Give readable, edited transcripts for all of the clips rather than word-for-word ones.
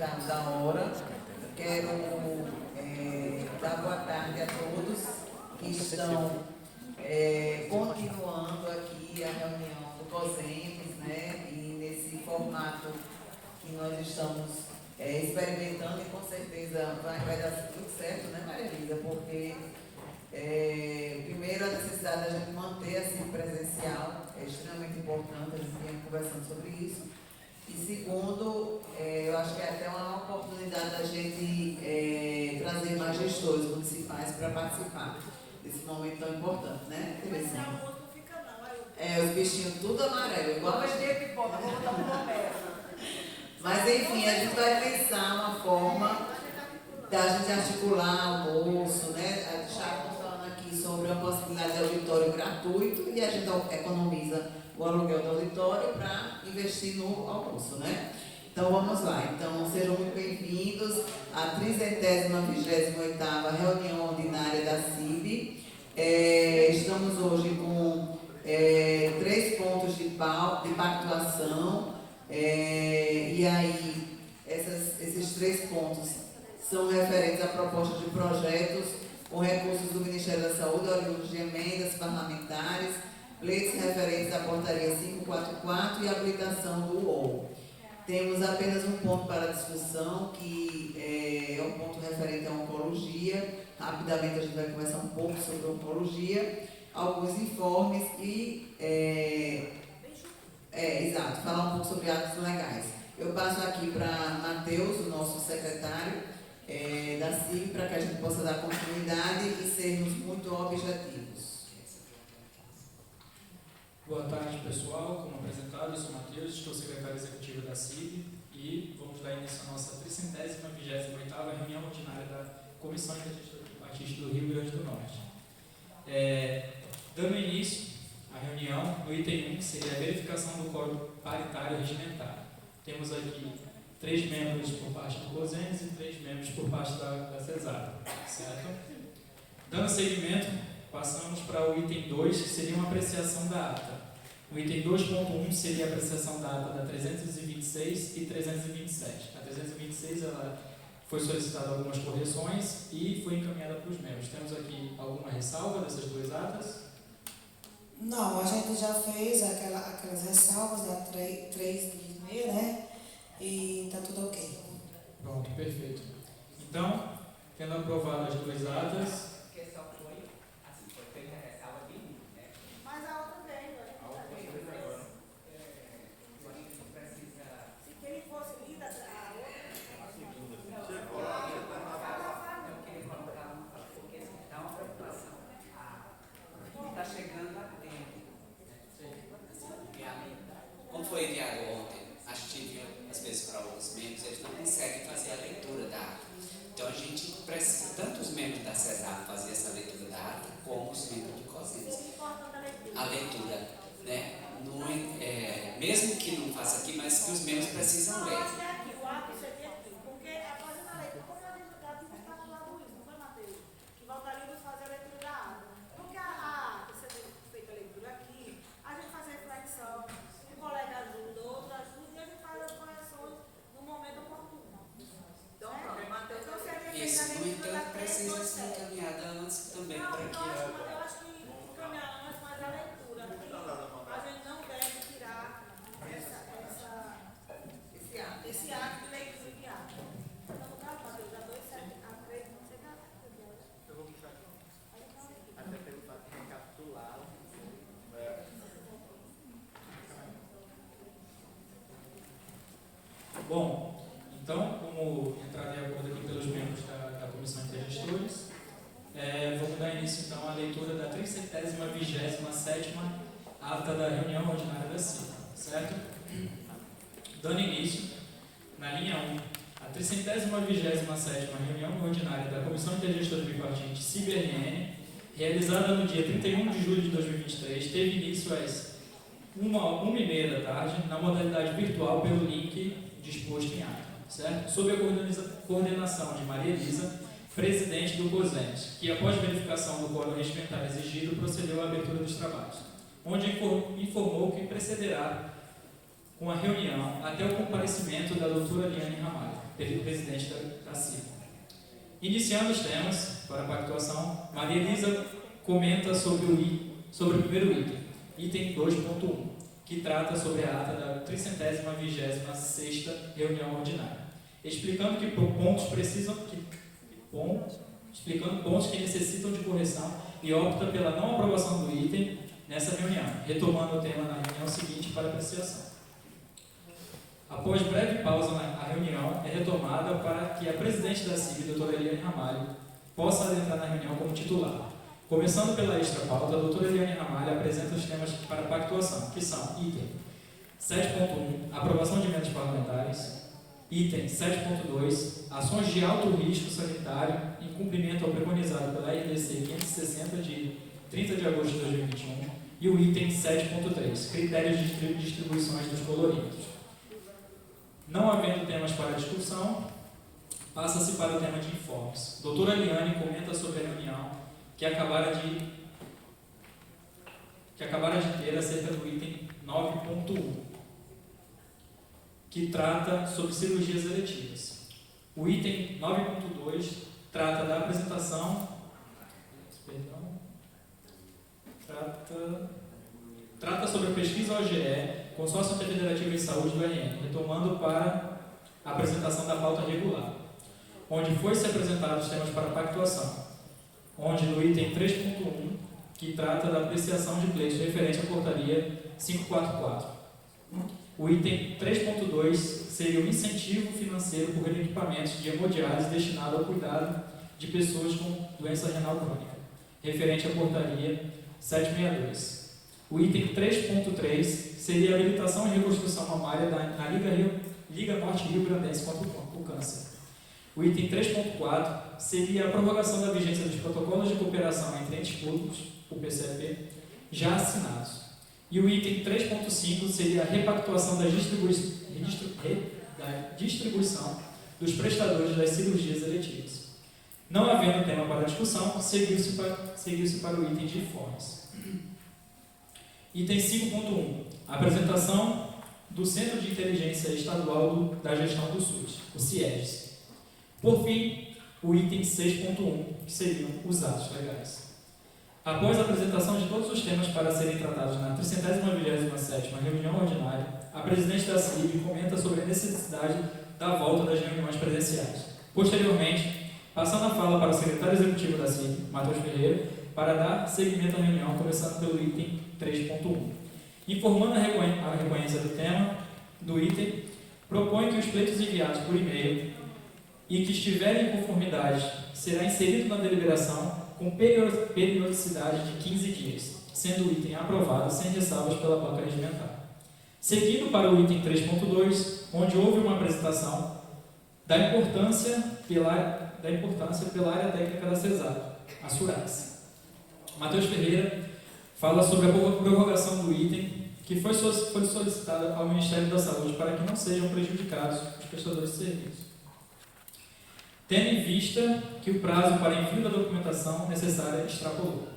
adiantarmos a hora. Quero dar boa tarde a todos que estão continuando aqui a reunião do COSENS, né? E nesse formato que nós estamos experimentando, e com certeza vai dar tudo certo, né, Maria Elisa? Porque primeiro a necessidade da gente manter assim presencial é extremamente importante, a gente vinha conversando sobre isso. E segundo, eu acho que é até uma oportunidade da gente trazer mais gestores municipais para participar desse momento tão importante, né, Terezinha? Mas não fica não. Os bichinhos tudo amarelo, igual a gente. Pipoca, vou botar uma promessa. Mas enfim, a gente vai pensar uma forma da gente articular almoço, né? A gente está falando aqui sobre a possibilidade de auditório gratuito e a gente economiza o aluguel do auditório para investir no almoço, né? Então vamos lá. Então sejam muito bem-vindos à 328ª reunião ordinária da CIB. Estamos hoje com 3 pontos de pactuação. E aí, esses 3 pontos são referentes a propostas de projetos com recursos do Ministério da Saúde, oriundos de emendas parlamentares, pleitos referentes à portaria 544 e a habilitação do UOL. Temos apenas um ponto para discussão, que é um ponto referente à oncologia. Rapidamente a gente vai conversar um pouco sobre oncologia, alguns informes e exato, falar um pouco sobre atos legais. Eu passo aqui para Matheus, o nosso secretário da CIB, para que a gente possa dar continuidade e sermos muito objetivos. Boa tarde, pessoal. Como apresentado, eu sou Matheus, estou secretário executivo da CIB e vamos dar início à nossa 328ª reunião ordinária da Comissão Interpartista do Rio Grande do Norte. Dando início à reunião, no item 1, que seria a verificação do quórum paritário regimentar. Temos aqui 3 membros por parte do COSENS e 3 membros por parte da CESAR, certo? Dando seguimento, passamos para o item 2, que seria uma apreciação da ata. O item 2.1 seria a apreciação da ata da 326 e 327. A 326 ela foi solicitada algumas correções e foi encaminhada para os membros. Temos aqui alguma ressalva dessas 2 atas? Não, a gente já fez aquelas ressalvas da 3,5, né? E tá tudo ok. Pronto, perfeito. Então, tendo aprovado as 2 atas. Porque só foi, assim, foi feita a ressalva de um, né? Mas a outra veio, né? A outra veio, eu acho que precisa. Se quem fosse lida, a outra. Eu queria colocar uma, porque assim, dá uma preocupação. Está chegando a tempo. Como foi enviado ontem, a gente envia às vezes para alguns membros, eles não conseguem fazer a leitura da ata. Então a gente precisa, tanto os membros da CESAR fazer essa leitura da ata, como os membros do COSENS. A leitura, né? Não mesmo que não faça aqui, mas que os membros precisam ler. O ato seria aqui, porque fazendo a leitura, como a gente já disse, está do lado isso, não foi, Matheus? Que voltaríamos a fazer a leitura da ata. Porque a ata, você tem feito a leitura aqui, a gente faz a reflexão, um colega ajuda, outro ajuda, e a gente faz as correções no momento oportuno. Então, pronto, Matheus. Então, seria feita Isso, a no leitura entanto, da precisa ser 327. encaminhada antes também Não, para que eu acho que encaminhar antes mais a leitura. A gente não deve tirar esse ato de leitura de ato. Então, tá, Matheus, a 27, a 3, não sei nada. Eu vou puxar aqui. Até pelo fato de recapitular o que foi. Bom, então, como entrar de acordo aqui pelos membros da Comissão Intergestores, vamos dar início então à leitura da 327ª ata da reunião ordinária da CIB, certo? Dando início, na linha 1, a 327ª reunião ordinária da Comissão Intergestora Bipartite CIB-RN, realizada no dia 31 de julho de 2023, teve início às 1h30 da tarde, na modalidade virtual pelo link disposto em ata, certo? Sob a coordenação de Maria Elisa, presidente do COSENS, que após verificação do quórum regimentar exigido, procedeu à abertura dos trabalhos, onde informou que precederá com a reunião até o comparecimento da doutora Liane Ramalho, presidente da CIB. Iniciando os temas para a pactuação, Maria Elisa comenta sobre o primeiro item 2.1, que trata sobre a ata da 326ª reunião ordinária, explicando pontos que necessitam de correção e opta pela não aprovação do item nessa reunião, retomando o tema na reunião seguinte para apreciação. Após breve pausa, a reunião é retomada para que a presidente da CIB, doutora Eliane Ramalho, possa adentrar na reunião como titular. Começando pela extra pauta, a doutora Eliane Ramalho apresenta os temas para pactuação, que são item 7.1, aprovação de emendas parlamentares, item 7.2, ações de alto risco sanitário em cumprimento ao preconizado pela RDC 560 de 30 de agosto de 2021 e o item 7.3, critérios de distribuições dos colorímetros. Não havendo temas para discussão, passa-se para o tema de informes. Doutora Eliane comenta sobre a reunião que acabara de ter acerca do item 9.1, que trata sobre cirurgias eletivas. O item 9.2 trata da apresentação, trata sobre a pesquisa OGE, Consórcio Federativo em Saúde do RN, retomando para a apresentação da pauta regular, onde foi-se apresentados os temas para pactuação, onde no item 3.1, que trata da apreciação de pleitos referente à portaria 544. O item 3.2 seria o incentivo financeiro por equipamentos de hemodiálise destinado ao cuidado de pessoas com doença renal crônica, referente à portaria 762. O item 3.3 seria a habilitação e reconstrução mamária na Liga Norte Rio Grandense contra o câncer. O item 3.4 seria a prorrogação da vigência dos protocolos de cooperação entre entes públicos, o PCP, já assinados. E o item 3.5 seria a repactuação da distribuição dos prestadores das cirurgias eletivas. Não havendo tema para discussão, seguiu-se para o item de informes. Item 5.1. Apresentação do Centro de Inteligência Estadual da Gestão do SUS, o CIEGES. Por fim, o item 6.1, que seriam os atos legais. Após a apresentação de todos os temas para serem tratados na 327ª reunião ordinária, a presidente da CIB comenta sobre a necessidade da volta das reuniões presenciais. Posteriormente, passando a fala para o secretário executivo da CIB, Matheus Ferreira, para dar seguimento à reunião, começando pelo item 3.1. Informando a reconhecência do tema do item, propõe que os pleitos enviados por e-mail e que estiverem em conformidade será inserido na deliberação com periodicidade de 15 dias, sendo o item aprovado sem ressalvas pela banca regimental. Seguindo para o item 3.2, onde houve uma apresentação da importância pela área técnica da CESAP, a SURAX. Matheus Ferreira fala sobre a prorrogação do item que foi solicitada ao Ministério da Saúde para que não sejam prejudicados os prestadores de serviço, tendo em vista que o prazo para envio da documentação necessária extrapolou.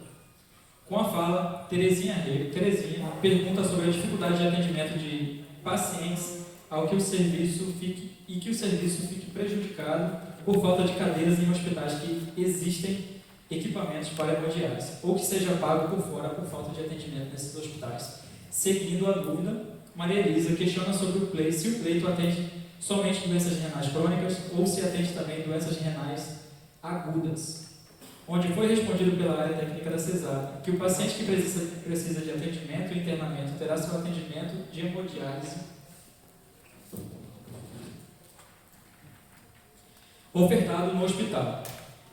Com a fala, Terezinha pergunta sobre a dificuldade de atendimento de pacientes ao que o serviço fique prejudicado por falta de cadeiras em hospitais que existem equipamentos para hemodiálise, ou que seja pago por fora por falta de atendimento nesses hospitais. Seguindo a dúvida, Maria Elisa questiona sobre se o pleito atende somente doenças renais crônicas ou se atende também doenças renais agudas, onde foi respondido pela área técnica da CESAP que o paciente que precisa de atendimento e internamento terá seu atendimento de hemodiálise ofertado no hospital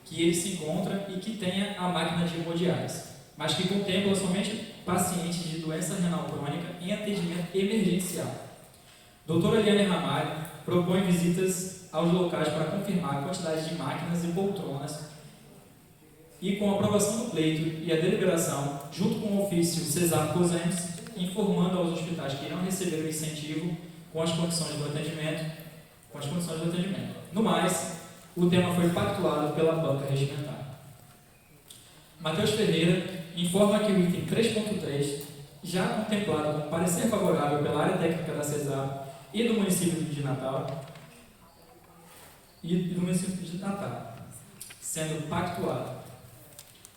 que ele se encontra e que tenha a máquina de hemodiálise, mas que contempla somente pacientes de doença renal crônica em atendimento emergencial. Doutora Eliane Ramalho propõe visitas aos locais para confirmar a quantidade de máquinas e poltronas e, com a aprovação do pleito e a deliberação, junto com o ofício CESAP COSENS, informando aos hospitais que irão receber o incentivo com as condições do atendimento. No mais, o tema foi pactuado pela banca regimental. Matheus Ferreira informa que o item 3.3 já contemplado com parecer favorável pela área técnica da CESAR e do município de Natal, sendo pactuado.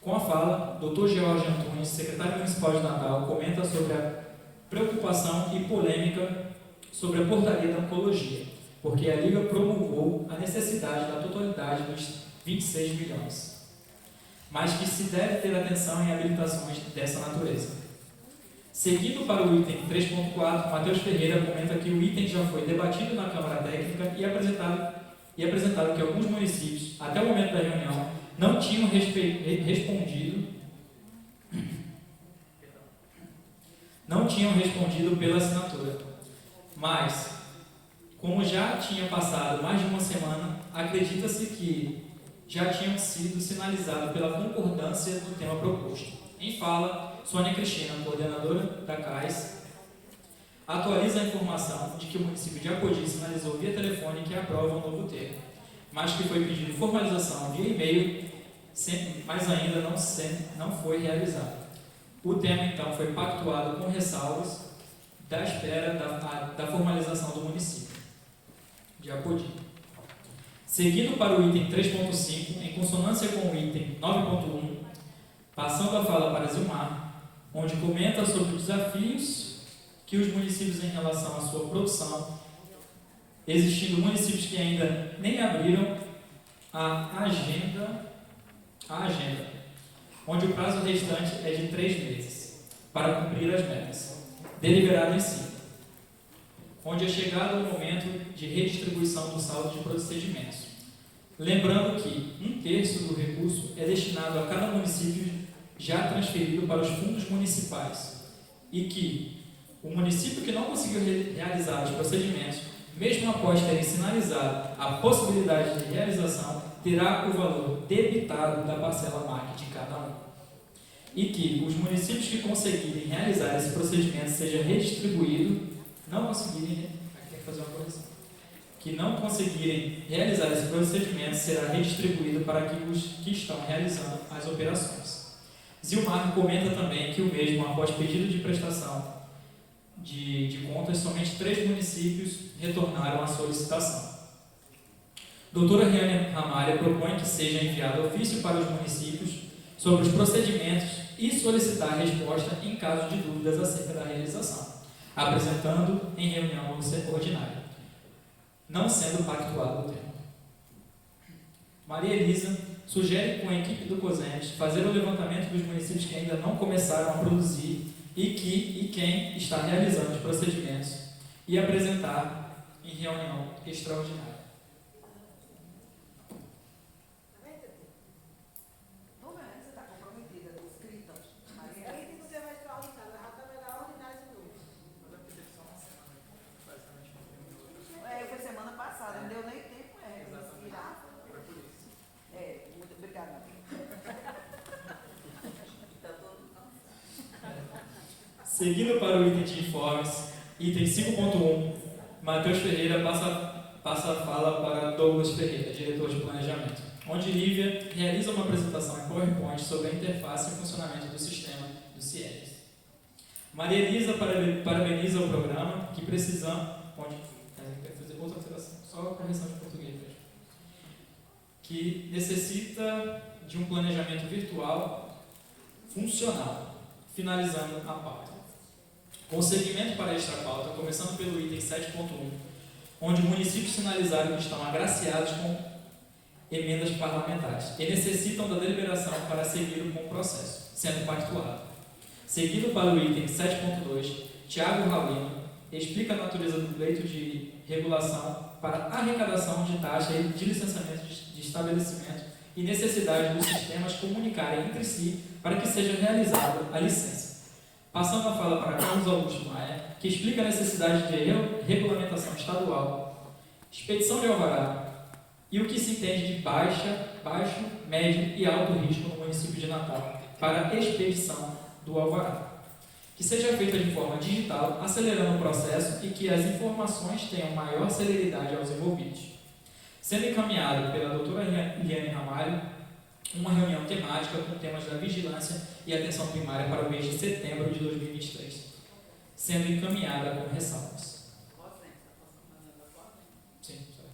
Com a fala, Dr. George Antunes, secretário municipal de Natal, comenta sobre a preocupação e polêmica sobre a portaria da oncologia, porque a Liga promulgou a necessidade da totalidade dos 26 milhões, mas que se deve ter atenção em habilitações dessa natureza. Seguindo para o item 3.4, Matheus Ferreira comenta que o item já foi debatido na Câmara Técnica e apresentado que alguns municípios, até o momento da reunião, não tinham respondido pela assinatura. Mas, como já tinha passado mais de uma semana, acredita-se que já tinham sido sinalizados pela concordância do tema proposto. Em fala, Sônia Cristina, coordenadora da CAIS, atualiza a informação de que o município de Apodi sinalizou via telefone que aprova o novo termo, mas que foi pedido formalização via e-mail, mas ainda não foi realizado. O tema, então, foi pactuado com ressalvas da espera da formalização do município de Apodi. Seguindo para o item 3.5, em consonância com o item 9.1, passando a fala para Zilmar, onde comenta sobre os desafios que os municípios em relação à sua produção, existindo municípios que ainda nem abriram a agenda, onde o prazo restante é de 3 meses para cumprir as metas, deliberado em si, onde é chegado o momento de redistribuição do saldo de procedimentos. Lembrando que 1/3 do recurso é destinado a cada município já transferido para os fundos municipais e que o município que não conseguiu realizar os procedimentos, mesmo após terem sinalizado a possibilidade de realização, terá o valor debitado da parcela MAC de cada um. E que os municípios que conseguirem realizar esse procedimento seja redistribuído, que não conseguirem realizar esse procedimento será redistribuído para aqueles que estão realizando as operações. Zilmar comenta também que o mesmo, após pedido de prestação de contas, somente 3 municípios retornaram à solicitação. Doutora Riane Ramalha propõe que seja enviado ofício para os municípios sobre os procedimentos e solicitar resposta em caso de dúvidas acerca da realização, apresentando em reunião ordinária, não sendo pactuado o termo. Maria Elisa sugere com a equipe do COSENS fazer o levantamento dos municípios que ainda não começaram a produzir e quem está realizando os procedimentos e apresentar em reunião extraordinária. Você está comprometida, escrita. Maria, aí tem que ser mais extraordinário, ela também dá ordinário de novo. Foi semana passada, não deu nem tempo, respirar. Foi por isso. Muito obrigada. Seguindo para o item de informes, item 5.1, Matheus Ferreira passa a fala para Douglas Ferreira, diretor de planejamento, onde Lívia realiza uma apresentação em PowerPoint sobre a interface e funcionamento do sistema do CIES. Maria Elisa parabeniza o programa, que precisamos... Quer fazer outra alteração, só a correção de português mesmo. Que necessita de um planejamento virtual funcional, finalizando a pauta. Com segmento para esta pauta, começando pelo item 7.1, onde municípios sinalizaram que estão agraciados com emendas parlamentares e necessitam da deliberação para seguir com o processo, sendo pactuado. Seguido para o item 7.2, Tiago Raulino explica a natureza do pleito de regulação para arrecadação de taxa e de licenciamento de estabelecimento e necessidade dos sistemas comunicarem entre si para que seja realizada a licença. Passando a fala para Carlos Augusto Maia, que explica a necessidade de regulamentação estadual, expedição de alvará e o que se entende de baixo, médio e alto risco no município de Natal para a expedição do alvará. Que seja feita de forma digital, acelerando o processo e que as informações tenham maior celeridade aos envolvidos. Sendo encaminhado pela doutora Liane Ramalho, uma reunião temática com temas da vigilância e atenção primária para o mês de setembro de 2023, sendo encaminhada com ressalvas. Sim, certo.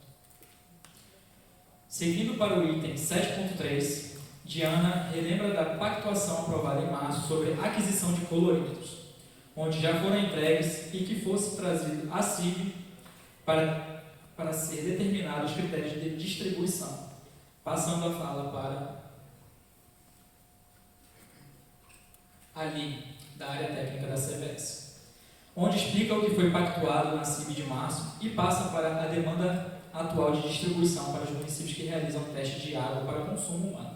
Seguindo para o item 7.3, Diana relembra da pactuação aprovada em março sobre aquisição de colorímetros, onde já foram entregues e que fosse trazido a CIB para ser determinados os critérios de distribuição. Passando a fala para Ali, da área técnica da CBS, onde explica o que foi pactuado na CIB de março e passa para a demanda atual de distribuição para os municípios que realizam testes de água para consumo humano.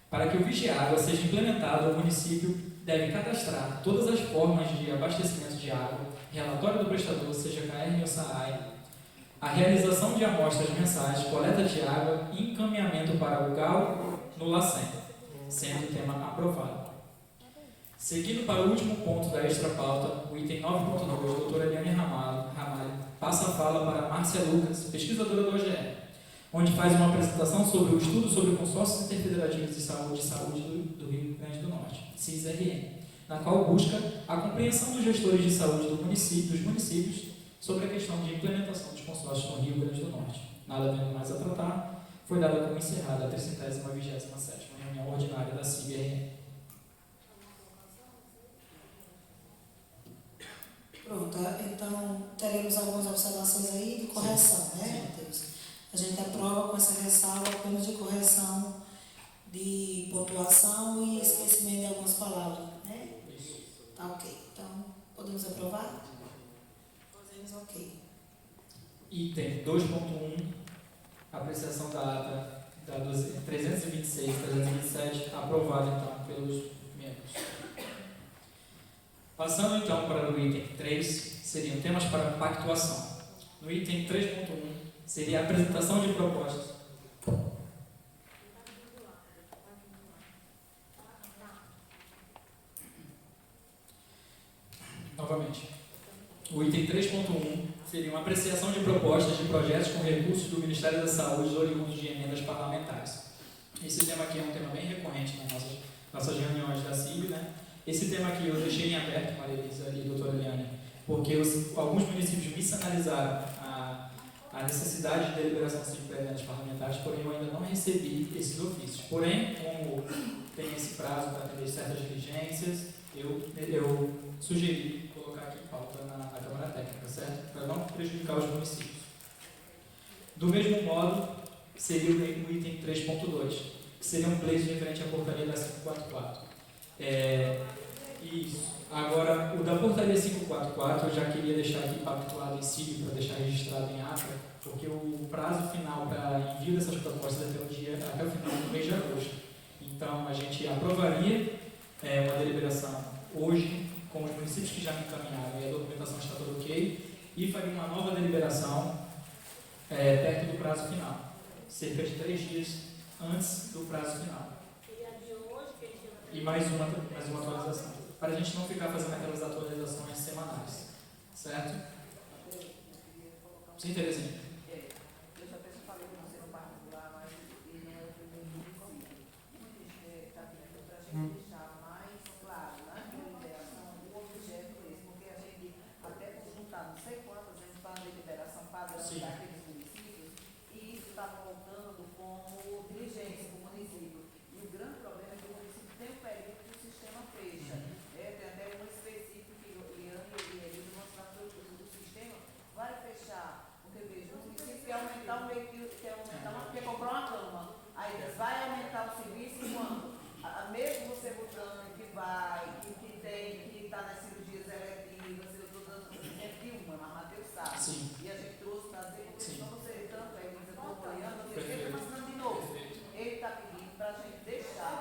Para que o Vigiágua seja implementado, o município deve cadastrar todas as formas de abastecimento de água, relatório do prestador, seja CAERN ou SAAI, a realização de amostras mensais, coleta de água e encaminhamento para o GAU no LACEN, sendo o tema aprovado. Seguindo para o último ponto da extra pauta, o item 9.2, a doutora Eliane Ramalho passa a fala para Márcia Lucas, pesquisadora do OGE, onde faz uma apresentação sobre o estudo sobre consórcios interfederativos de saúde do Rio Grande do Norte, CISRN, na qual busca a compreensão dos gestores de saúde dos municípios sobre a questão de implementação dos consórcios no Rio Grande do Norte. Nada havendo mais a tratar, foi dada como encerrada a 327ª reunião ordinária da CISRN. Pronto, então teremos algumas observações aí de correção, né, Matheus? A gente aprova com essa ressalva apenas de correção de pontuação e esquecimento de algumas palavras, né? Tá ok. Então, podemos aprovar? Podemos, ok. Item 2.1, apreciação da ata da 326, 327, aprovada então pelos membros. Passando então para o item 3, seriam temas para pactuação. No item 3.1, seria a apresentação de propostas. Novamente. O item 3.1 seria uma apreciação de propostas de projetos com recursos do Ministério da Saúde oriundos de emendas parlamentares. Esse tema aqui é um tema bem recorrente nas nossas reuniões da CIB, né? Esse tema aqui eu deixei em aberto, Maria Elisa e doutora Eliane, porque alguns municípios me sinalizaram a necessidade de deliberação de emendas parlamentares, porém eu ainda não recebi esses ofícios. Porém, como tem esse prazo para atender certas diligências, eu sugeri colocar aqui em pauta na Câmara Técnica, certo? Para não prejudicar os municípios. Do mesmo modo, seria o item 3.2, que seria um pleito referente à portaria da 544. Isso. Agora, o da portaria 544, eu já queria deixar aqui pactuado em si, para deixar registrado em ata, porque o prazo final para envio dessas propostas até o final do mês de agosto. Então, a gente aprovaria uma deliberação hoje, com os municípios que já me encaminharam, e a documentação está toda ok, e faria uma nova deliberação perto do prazo final, cerca de 3 dias antes do prazo final. E mais uma atualização, para a gente não ficar fazendo aquelas atualizações semanais, certo? Sim, Terezinha. Eu já penso que falei com você no particular, mas não é o primeiro município. Está pedindo para a gente deixar mais claro na deliberação o objeto desse, porque a gente, até por juntar não sei quantas vezes para a deliberação padrão daqueles municípios, e isso está voltando como diligência para o município. E o grande problema é que o município tem um período que o sistema fecha. Tem até um específico que o Ian e ele mostraram que o sistema vai fechar. Porque veja, o município quer aumentar o meio, quer comprar uma cama. Aí diz, vai aumentar o serviço enquanto? Mesmo você botando que vai, que tem, que está nas cirurgias eletivas, eu estou dando sempre uma, mas Matheus sabe. Sim. E a gente trouxe para dizer, porque senão você tanto é, mas eu estou apoiando, você Perfeito. está mostrando de novo. Ele está pedindo para a gente deixar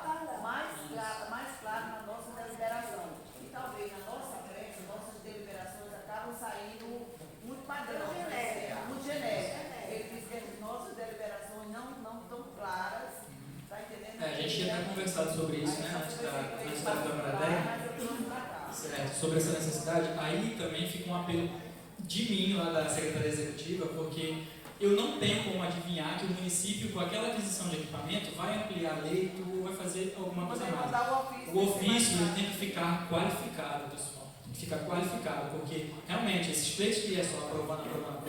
mais claro na nossa deliberação. E talvez na nossa frente, nossas deliberações acabam saindo muito padrão, muito genérico. Ele diz que as nossas deliberações não estão claras, está entendendo? A gente tinha até conversado sobre isso, né, antes da Câmara Técnica, certo, sobre essa necessidade. Aí também fica um apelo de mim lá da Secretaria Executiva, porque eu não tenho como adivinhar que o município, com aquela aquisição de equipamento, vai ampliar leito ou vai fazer alguma coisa Você mais. mandar o ofício. O ofício ele tem que ficar qualificado, pessoal. Tem que ficar qualificado, porque realmente esses pleitos que é só aprovando,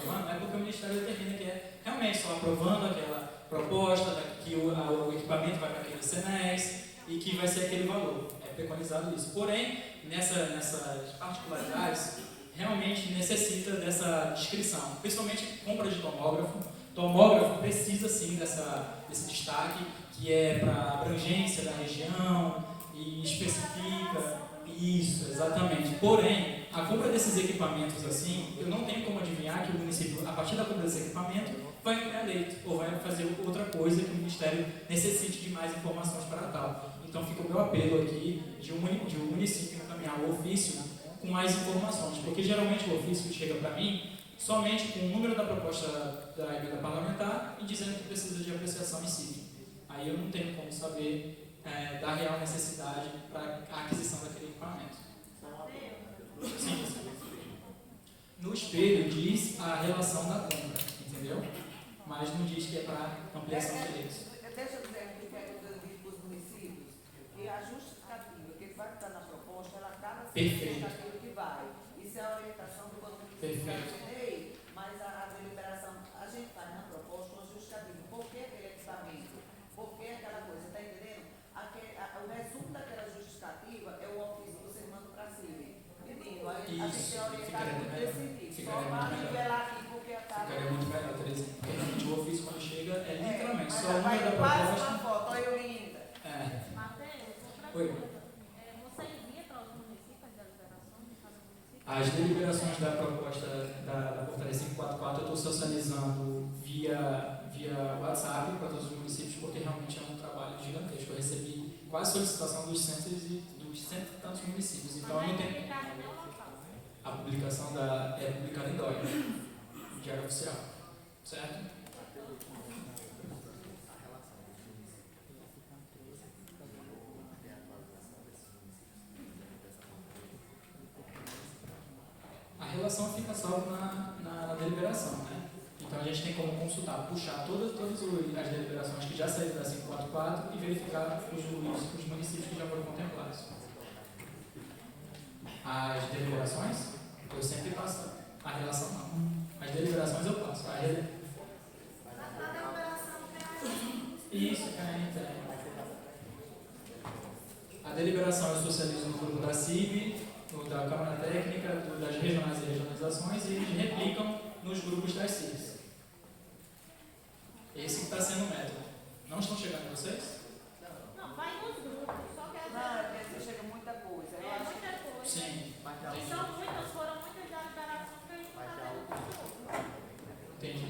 não é porque o Ministério determina que é realmente só aprovando aquela proposta, que o equipamento vai para aquele CNES e que vai ser aquele valor. É preconizado isso. Porém, nessas particularidades, realmente necessita dessa descrição, principalmente compra de tomógrafo. Tomógrafo precisa sim desse destaque, que é para abrangência da região e especifica isso, exatamente. Porém, a compra desses equipamentos assim, eu não tenho como adivinhar que o município, a partir da compra desse equipamento, vai ampliar leito ou vai fazer outra coisa que o Ministério necessite de mais informações para tal. Então fica o meu apelo aqui de um município encaminhar o ofício com mais informações, porque geralmente o ofício chega para mim somente com o número da proposta da emenda parlamentar e dizendo que precisa de apreciação em si. Aí eu não tenho como saber da real necessidade para a aquisição daquele equipamento. Sim, sim. No espelho diz a relação da compra, entendeu? Mas não diz que é para ampliação de leitos. Deixa eu dizer aqui que eu digo para os municípios que a justificativa que vai estar na proposta, ela está na justificativa que vai. Isso é a orientação do Banco de Perfeito. Mas a deliberação, a gente faz na proposta uma justificativa. Por que aquele equipamento? Por que aquela coisa? Está entendendo? O resumo daquela justificativa é o ofício que você manda para cima. Pedindo. A gente é orientado nesse sentido. Só para nivelar aqui, porque a cara. Ficaria muito melhor, Teresa. Porque realmente o ofício, quando chega, é literalmente só o vai número da quase proposta. uma foto, olha eu linda. Mateus, outra Oi. coisa. Você envia para os municípios as deliberações de cada município? As deliberações da proposta da portaria 544 eu estou socializando via WhatsApp para todos os municípios, porque realmente é um trabalho gigantesco. Eu recebi quase solicitação dos cento e tantos municípios. Então eu não tenho. A publicação é publicada em DOI, no Diário Oficial. Certo? A relação fica salva na deliberação, né? Então a gente tem como consultar, puxar todas as deliberações que já saíram da 544 e verificar os municípios que já foram contemplados. As deliberações, eu sempre passo. A relação não. As deliberações eu passo. Na deliberação tem Isso, tem. A deliberação eu socializo no grupo da CIB, da Câmara Técnica, das regionais e regionalizações, e eles replicam nos grupos das CIBs. Esse que está sendo o método. Não estão chegando vocês? Não, vai nos grupos, só que às Não, vezes é porque chega muita coisa. Eu é acho muita coisa. Sim. E foram muitas deliberações que a gente não está vendo no grupo. Entendi.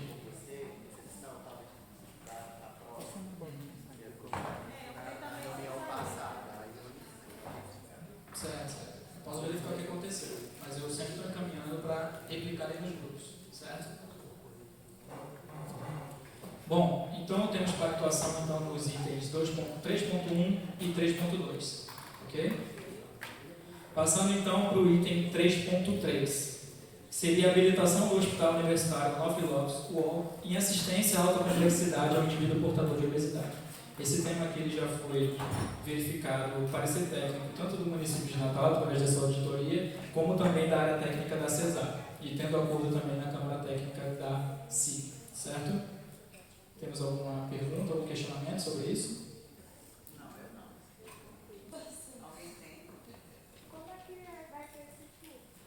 Certo. Posso verificar o que aconteceu, mas eu sempre estou encaminhando para replicarem nos grupos, certo? Bom, então temos pactuação então, nos itens 3.1 e 3.2, ok? Passando então para o item 3.3, seria a habilitação do Hospital Universitário Nove Lopes, UOL, em assistência à alta complexidade ao indivíduo portador de obesidade. Esse tema aqui ele já foi verificado, o parecer técnico, tanto do município de Natal, através da sua auditoria, como também da área técnica da CESAR, e tendo acordo também na Câmara Técnica da CIP, certo? Temos alguma pergunta, algum questionamento sobre isso? Não, eu não. Alguém tem? Como é que vai ser esse fluxo?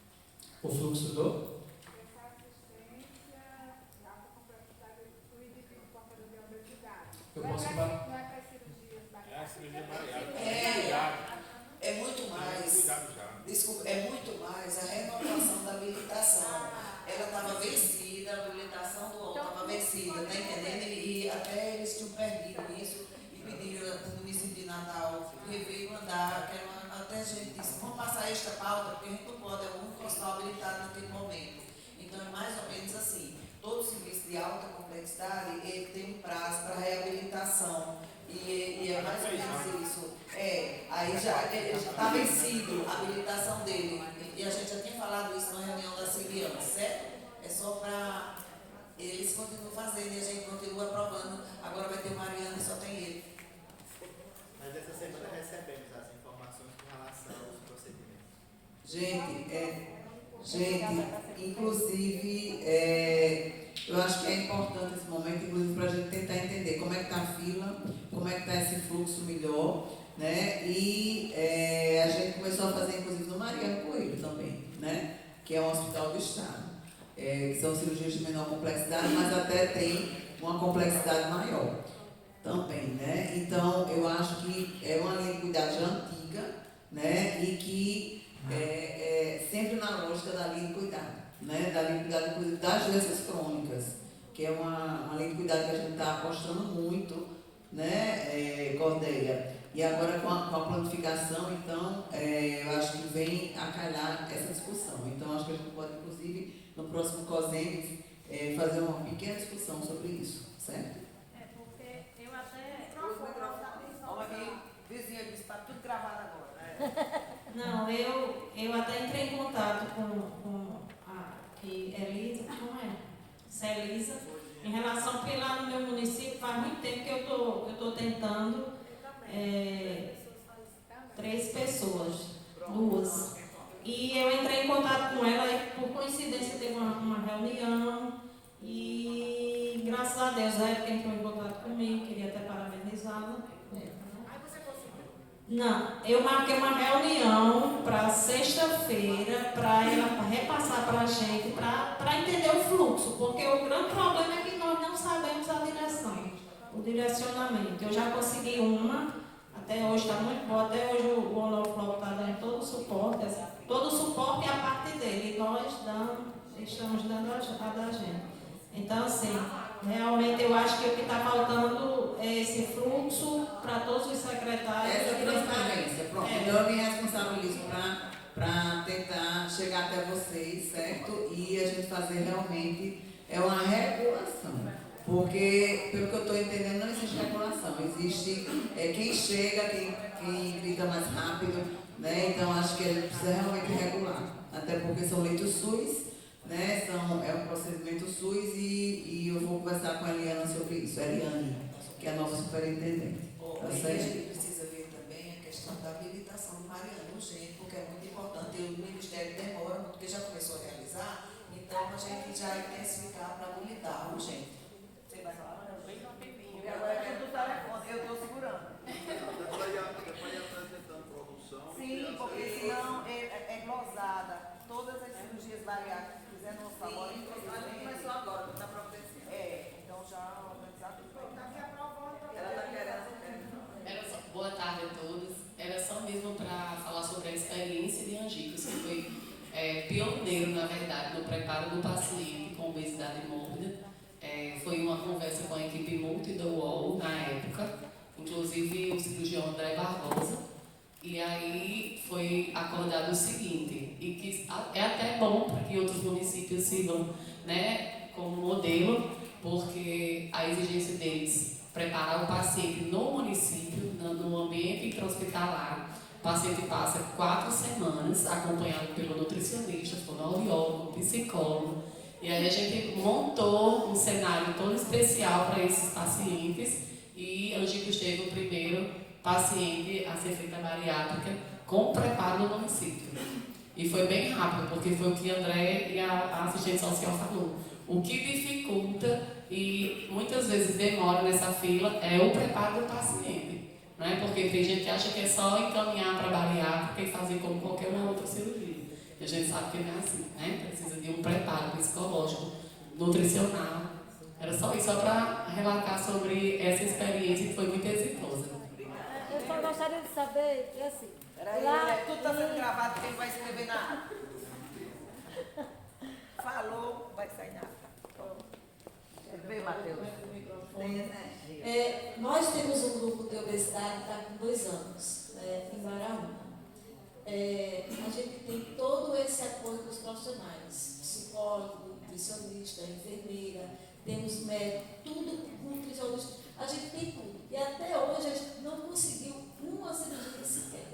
O fluxo do? Essa assistência, alta complexidade do indivíduo portador de obesidade. Eu Não é posso pra- falar? Não é para cirurgias É a cirurgia bariátrica. É muito mais, Cuidado já. desculpa, é muito mais a renovação da habilitação. Ela estava vencida, a habilitação do outro estava vencida, tá entendendo? E até eles tinham perdido isso e pediram para o município de Natal rever e mandar, até a gente disse, vamos passar esta pauta, porque a gente não pode, é o único hospital habilitado naquele momento. Então é mais ou menos assim, todo serviço de alta complexidade, ele tem um prazo para reabilitação. E é mais ou menos isso. Aí já está vencido a habilitação dele. E a gente já tinha falado isso na reunião da CIB, certo? É só para eles continuam fazendo e a gente continua aprovando. Agora vai ter o Mariano e só tem ele. Mas essa semana recebemos as informações com relação aos procedimentos. Gente, inclusive, eu acho que é importante esse momento, inclusive, para a gente tentar entender como é que está a fila, como é que está esse fluxo melhor, né? E a gente começou a fazer, inclusive, no Mariano Coelho também, né? Que é um hospital do Estado. Que são cirurgias de menor complexidade, mas até tem uma complexidade maior também, né? Então, eu acho que é uma linha de cuidado já antiga, né? E que sempre na lógica da linha de cuidado, né? Da linha de cuidado, inclusive, das doenças crônicas, que é uma linha de cuidado que a gente está apostando muito, né, Cordeia? E agora com a planificação, então, eu acho que vem a calhar essa discussão. Então, acho que a gente pode, inclusive, no próximo COSEMES, fazer uma pequena discussão sobre isso, certo? Porque eu até. Olha aqui, vizinha disse, está tudo gravado agora. Não, eu até entrei em contato com a Elisa, como é? Celisa, em relação, porque lá no meu município faz muito tempo que eu estou tentando 3 pessoas, 2. E eu entrei em contato com ela e por coincidência teve uma reunião e graças a Deus a Érica entrou em contato comigo, queria até parabenizá-la. Aí você conseguiu. Não, eu marquei uma reunião para sexta-feira para ela repassar para a gente, para entender o fluxo, porque o grande problema é que nós não sabemos a direção, o direcionamento. Eu já consegui uma, até hoje está muito boa, até hoje o Onoflow está dando todo o suporte e a parte dele, e nós estamos dando a da gente. Então, assim, realmente eu acho que o que está faltando é esse fluxo para todos os secretários. Essa transparência, pronto. Então eu me responsabilizo para tentar chegar até vocês, certo? E a gente fazer realmente uma regulação. Porque, pelo que eu estou entendendo, não existe regulação. Existe quem chega, quem grita mais rápido, né? Então acho que a gente precisa realmente regular. Até porque são leitos SUS, né? É um procedimento SUS e eu vou conversar com a Eliana sobre isso. A Eliane, que é a nossa superintendente. E a gente precisa ver também a questão da habilitação do Mariano urgente, porque é muito importante. E o Ministério demora, porque já começou a realizar, então a gente já intensificar para habilitar urgente. Você vai falar? Porque agora é do telefone, eu estou segurando. Depois ia apresentando produção. Sim, porque senão é glosada. Todas as cirurgias bariátricas que fizeram no favor, Começou agora, não está providenciando. Então já organizar tudo. Ela está querendo. Boa tarde a todos. Era só mesmo para falar sobre a experiência de Angicos, que foi pioneiro, na verdade, no preparo do paciente com obesidade mórbida. Foi uma conversa com a equipe multi da UOL na época, inclusive o cirurgião André Barbosa. E aí foi acordado o seguinte, e que é até bom para que outros municípios sigam, né, como modelo, porque a exigência deles preparar o paciente no município, no ambiente intra-hospitalar. O paciente passa 4 semanas acompanhado pelo nutricionista, fonoaudiólogo, psicólogo. E aí a gente montou um cenário todo especial para esses pacientes e Angicos teve o primeiro paciente a ser feita bariátrica com preparo no município. E foi bem rápido, porque foi o que André e a assistente social falou. O que dificulta e muitas vezes demora nessa fila é o preparo do paciente. Né? Porque tem gente que acha que é só encaminhar para bariátrica e fazer como qualquer uma outra cirurgia. E a gente sabe que não é assim, né? Precisa de um preparo psicológico, nutricional. Era só isso, só para relatar sobre essa experiência que foi muito exitosa. Eu só gostaria de saber, assim. Peraí, tudo está sendo gravado, quem vai escrever na ata? Falou, vai sair na ata. Vê, Matheus. Nós temos um grupo de obesidade que está com 2 anos, em Baraúna. A gente tem todo esse apoio dos profissionais, psicólogo, nutricionista, enfermeira, temos médico, tudo nutricionista, a gente tem tudo. E até hoje a gente não conseguiu uma cirurgia sequer.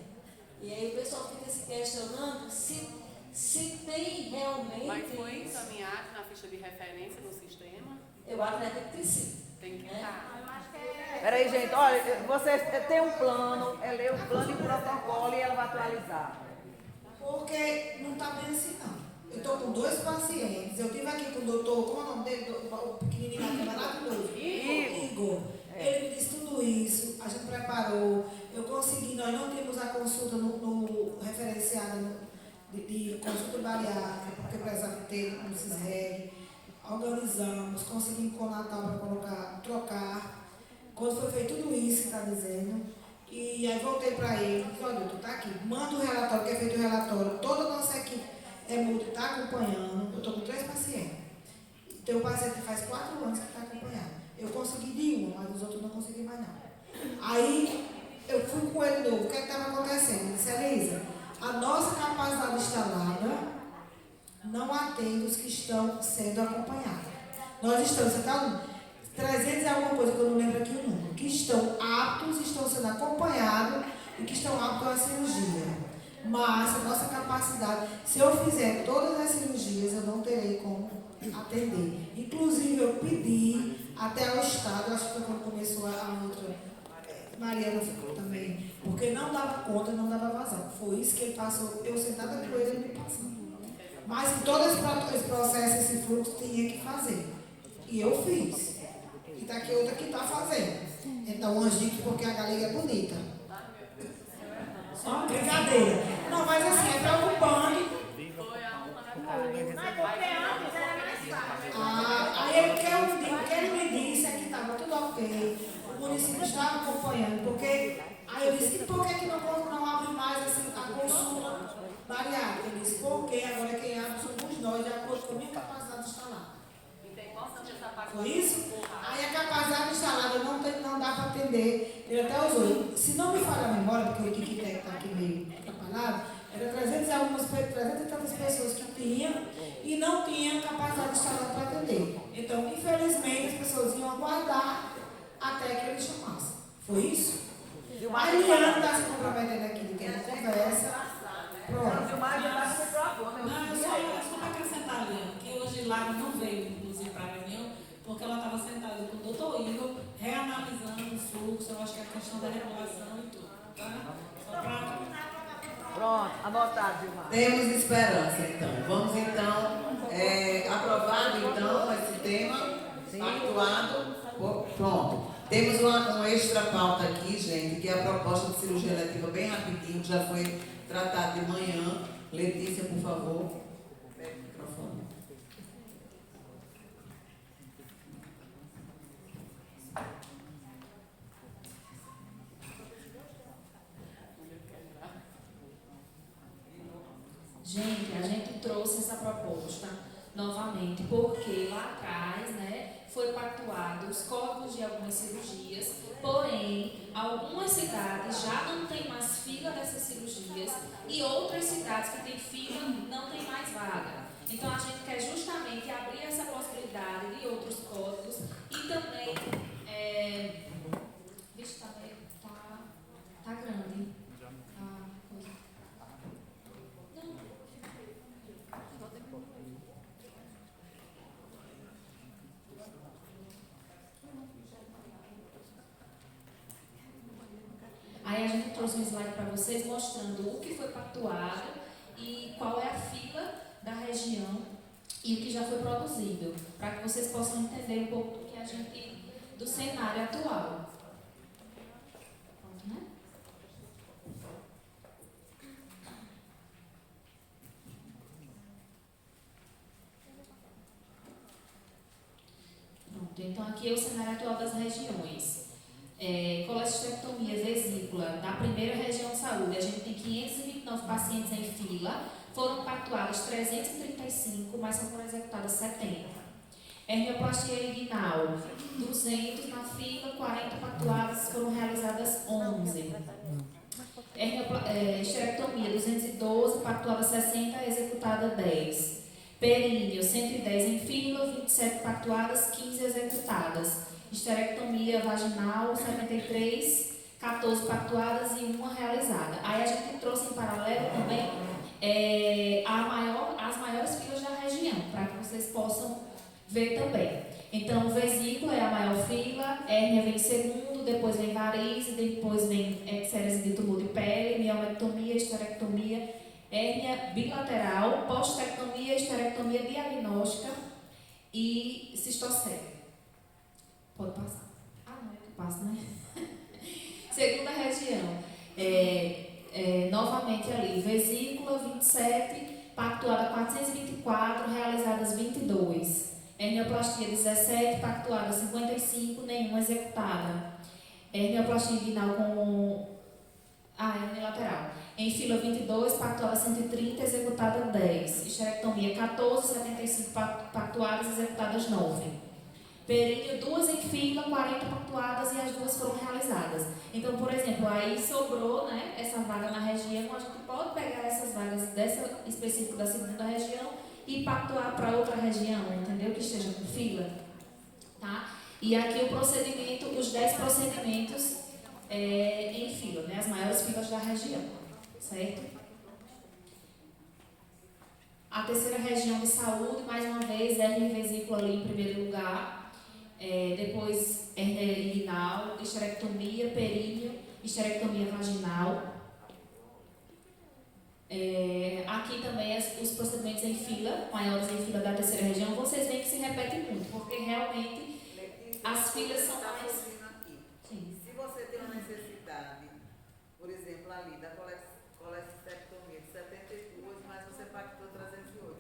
E aí o pessoal fica se questionando se Se tem realmente. Mas foi encaminhado na ficha de referência no sistema? Eu acredito que sim. Tem que estar. Peraí, gente, olha, você tem um plano, ela lê o plano e o protocolo e ela vai atualizar. Porque não está bem assim, não. Eu estou com 2 pacientes. Eu estive aqui com o doutor, como é o nome dele? O pequenininho lá, que é maravilhoso. Igor. Ele me disse tudo isso, a gente preparou. Eu consegui, nós não temos a consulta no referenciado de consulta bariátrica, porque precisava ter no CISREG. Organizamos, conseguimos com o Natal para colocar, trocar. Quando foi feito tudo isso que está dizendo, e aí voltei para ele, disse, olha, doutor, está aqui, manda o relatório, que é feito o relatório, toda a nossa equipe está acompanhando, eu estou com 3 pacientes. Tem um paciente que faz 4 anos que está acompanhado. Eu consegui de 1, mas os outros não consegui mais não. Aí eu fui com ele de novo, o que estava acontecendo? Ele disse, Elisa, a nossa capacidade instalada não atende os que estão sendo acompanhados. Nós estamos, você está 300 e alguma coisa que eu não lembro aqui o número, que estão aptos, estão sendo acompanhados e que estão aptos à cirurgia. Mas a nossa capacidade, se eu fizer todas as cirurgias, eu não terei como atender. Inclusive, eu pedi até ao Estado, acho que foi quando começou a outra, Mariana ficou também, porque não dava conta, não dava vazão. Foi isso que ele passou, eu sentada com ele, ele me passando. Mas todo esse processo, esse fluxo, tinha que fazer. E eu fiz. E está aqui outra que está fazendo. Então, Angico, porque a galega é bonita. Só uma brincadeira. Não, mas assim, é preocupante. Mas porque antes era mais fácil. Aí o que ele me disse é que estava tudo ok. O município estava acompanhando. Porque, aí eu disse, e por que não abre mais assim, a consulta bariátrica? Ele disse, porque agora quem abre somos nós, de acordo com a minha capacidade instalada. Foi isso? Aí a capacidade instalada não dá para atender. Ele até usou. Se não me falha a memória, porque o Kikitec está aqui meio atrapalhado, era 300 e tantas pessoas que tinham e não tinham capacidade instalada para atender. Então, infelizmente, as pessoas iam aguardar até que ele chamasse. Foi isso? A Eliana está se comprometendo aqui de quem não conversa. Pronto. Não, eu só para acrescentar, Eliana, que hoje Lara não veio, inclusive, para a reunião, porque ela estava sentada com o doutor Igor, reanalisando o fluxo, eu acho que a questão da regulação e tudo, tá? Só para... Pronto, anotado, Gilmar. Temos esperança, então. Vamos, então, aprovado, então, esse tema, pactuado. Pronto. Temos um extra pauta aqui, gente, que é a proposta de cirurgia eletiva, bem rapidinho, que já foi tratado de manhã. Letícia, por favor. Microfone. Gente, a gente trouxe essa proposta novamente, porque lá atrás, né, foi pactuado os códigos de algumas cirurgias, porém, algumas cidades já não tem mais fila dessas cirurgias e outras cidades que têm fila não tem mais vaga. Então, a gente quer justamente abrir essa possibilidade de outros códigos e também, vixe, tá grande. Aí a gente trouxe um slide para vocês mostrando o que foi pactuado e qual é a fila da região e o que já foi produzido, para que vocês possam entender um pouco do que a gente, do cenário atual. Pronto, né? Pronto, então aqui é o cenário atual das regiões. Colestectomia vesícula na primeira região de saúde, a gente tem 529 pacientes em fila, foram pactuadas 335, mas só foram executadas 70. Hernioplastia inguinal, 200 na fila, 40 pactuadas, foram realizadas 11. Esterectomia, 212, pactuadas 60, executada 10. Períneo, 110 em fila, 27 pactuadas, 15 executadas. Histerectomia vaginal, 73, 14 pactuadas e 1 realizada. Aí a gente trouxe em paralelo também as maiores filas da região, para que vocês possam ver também. Então, vesícula é a maior fila, hérnia vem segundo, depois vem varize, depois vem ecserese de tumor de pele, miomectomia, esterectomia, hérnia bilateral, postectomia, esterectomia diagnóstica e cistocele. Pode passar. Ah, não é que passa, né? Segunda região, novamente ali, vesícula 27, pactuada 424, realizadas 22. Hernioplastia 17, pactuada 55, nenhuma executada. Hernioplastia inguinal com unilateral. Em fila 22, pactuada 130, executada 10. Esterectomia 14, 75 pactuadas, executadas 9. Períneo, 2 em fila, 40 pactuadas e as 2 foram realizadas. Então, por exemplo, aí sobrou, né, essa vaga na região, a gente pode pegar essas vagas dessa específica da segunda região e pactuar para outra região, entendeu? Que esteja com fila, tá? E aqui o procedimento, os 10 procedimentos em fila, né? As maiores filas da região, certo? A terceira região de saúde, mais uma vez, hérnia e vesícula ali em primeiro lugar, depois hérnia inguinal, esterectomia, períneo, esterectomia vaginal. Aqui também os procedimentos em fila, maiores em fila da terceira região, vocês veem que se repete muito, porque realmente as filas são mais... Sim. Se você tem uma necessidade, por exemplo, ali da colestectomia de 72, mas você pactou 308,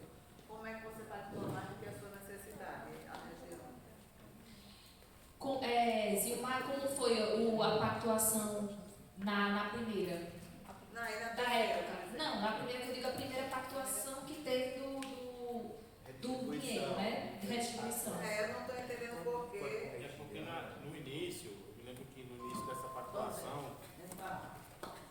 como é que você pactou mais do que a sua necessidade, a região? Zilmar, como foi a pactuação na primeira? Da época. Não, na primeira, que eu digo, a primeira pactuação que teve do dinheiro, né? De restituição. Eu não estou entendendo por quê. É porque no início, eu me lembro que no início dessa pactuação.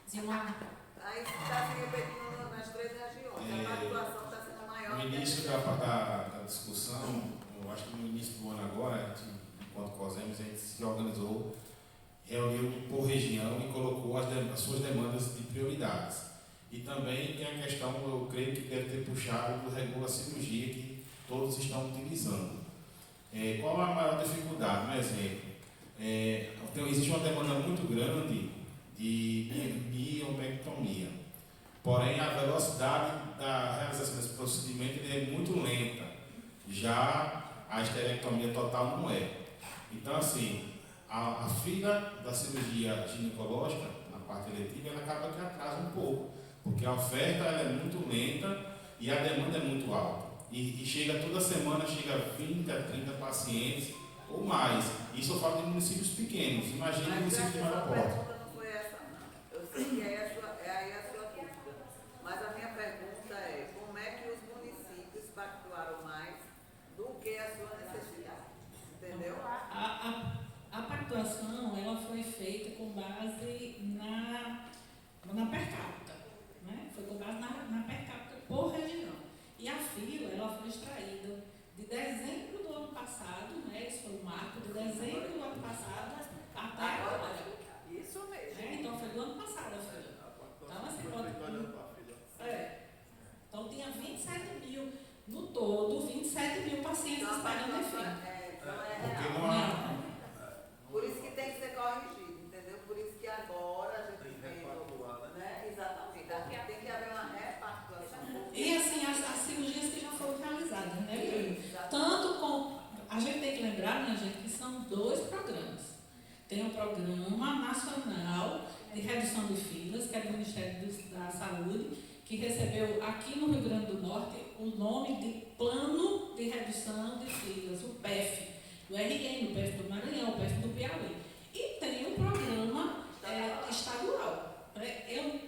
Zilmar. Aí está se repetindo nas 3 regiões. A pactuação está sendo maior. No início da discussão, eu acho que no início do ano agora, enquanto COSEMES, a gente se organizou, reuniu por região e colocou as suas demandas de prioridades. E também tem a questão, eu creio que deve ter puxado do Regula Cirurgia, que todos estão utilizando. Qual a maior dificuldade? Um exemplo, existe uma demanda muito grande de miomectomia, porém a velocidade da realização desse procedimento é muito lenta, já a esterectomia total não é. Então, assim, a fila da cirurgia ginecológica, na parte eletiva, ela acaba que atrasa um pouco, porque a oferta ela é muito lenta e a demanda é muito alta. E chega toda semana, chega 20 a 30 pacientes ou mais. Isso eu falo de municípios pequenos. Imagina municípios de maior porte. A pergunta não foi essa, não. Eu sei que é aí a sua dúvida. Mas a minha pergunta é, como é que os municípios pactuaram mais do que a sua necessidade? Entendeu? A pactuação ela foi feita com base na per capita, né? Foi com base na per capita por região. E a fila ela foi extraída de dezembro do ano passado, né? Isso foi o marco de dezembro do ano passado até agora. Isso mesmo. Então foi do ano passado a fila. Então assim, então tinha 27 mil no todo, 27 mil pacientes esperando a fila. Por isso que tem que ser corrigido, entendeu? Por isso que agora a gente tem, né? Exatamente. Tem que haver uma repactuação. E assim, as cirurgias que já foram realizadas, né? Tanto com... A gente tem que lembrar, minha gente, que são 2 programas. Tem o Programa Nacional de Redução de Filas, que é do Ministério da Saúde, que recebeu aqui no Rio Grande do Norte o nome de Plano de Redução de Filas, o PEF. Do RN, o PEF do Maranhão, o PEF do Piauí. E tem o programa estadual.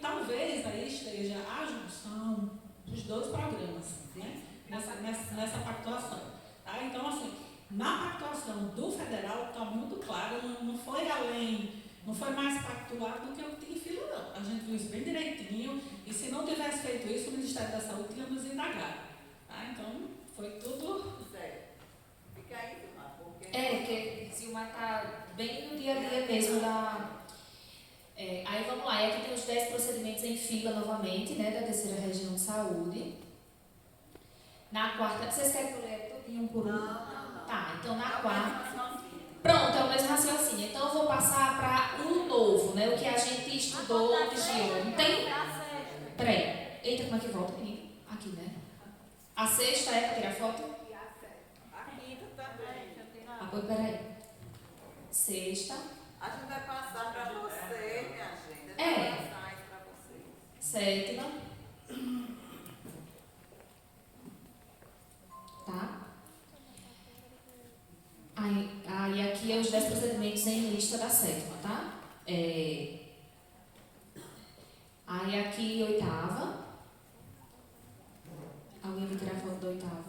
Talvez aí esteja a junção dos 2 programas, né? nessa pactuação. Tá? Então, assim, na pactuação do federal está muito claro, não foi além, não foi mais pactuado do que o que tinha fila, não. A gente viu isso bem direitinho, e se não tivesse feito isso, o Ministério da Saúde tinha nos indagado. Tá? Então, foi tudo... Sério. Fica aí, porque Zilmar está bem no dia a dia mesmo Aí vamos lá, e aqui tem os 10 procedimentos em fila novamente, né, da terceira região de saúde. Na quarta, vocês querem que eu leia tudinho um por um? Não. Tá, então na quarta. Pronto, é o mesmo raciocínio. Então eu vou passar para o novo, né, o que a gente estudou de ontem. Peraí, eita, como é que volta aqui? Aqui, né? A sexta é para tirar foto? A quinta também. Ah, pois peraí. Sexta. A gente vai passar para você, minha gente. É. Vai passar isso para vocês. Sétima. Tá? Aí aqui é os 10 procedimentos em lista da sétima, tá? Aí aqui, oitava. Alguém vai tirar foto da oitava?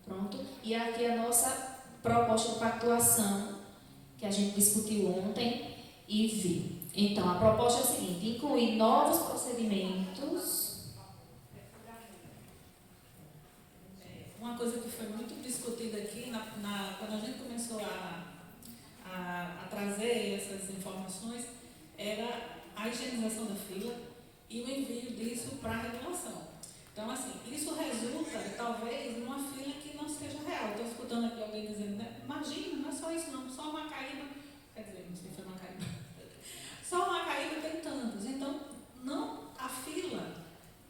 Pronto. E aqui a nossa proposta de pactuação, que a gente discutiu ontem e viu. Então, a proposta é a seguinte: incluir novos procedimentos. Uma coisa que foi muito discutida aqui, quando a gente começou a trazer essas informações, era a higienização da fila e o envio disso para a regulação. Então, assim, isso resulta, talvez, numa fila que não seja real. Estou escutando aqui alguém dizendo, né? Imagina, não é só isso não, só uma caída, quer dizer, não sei se foi uma caída, só uma caída tem tantos. Então, não, a fila,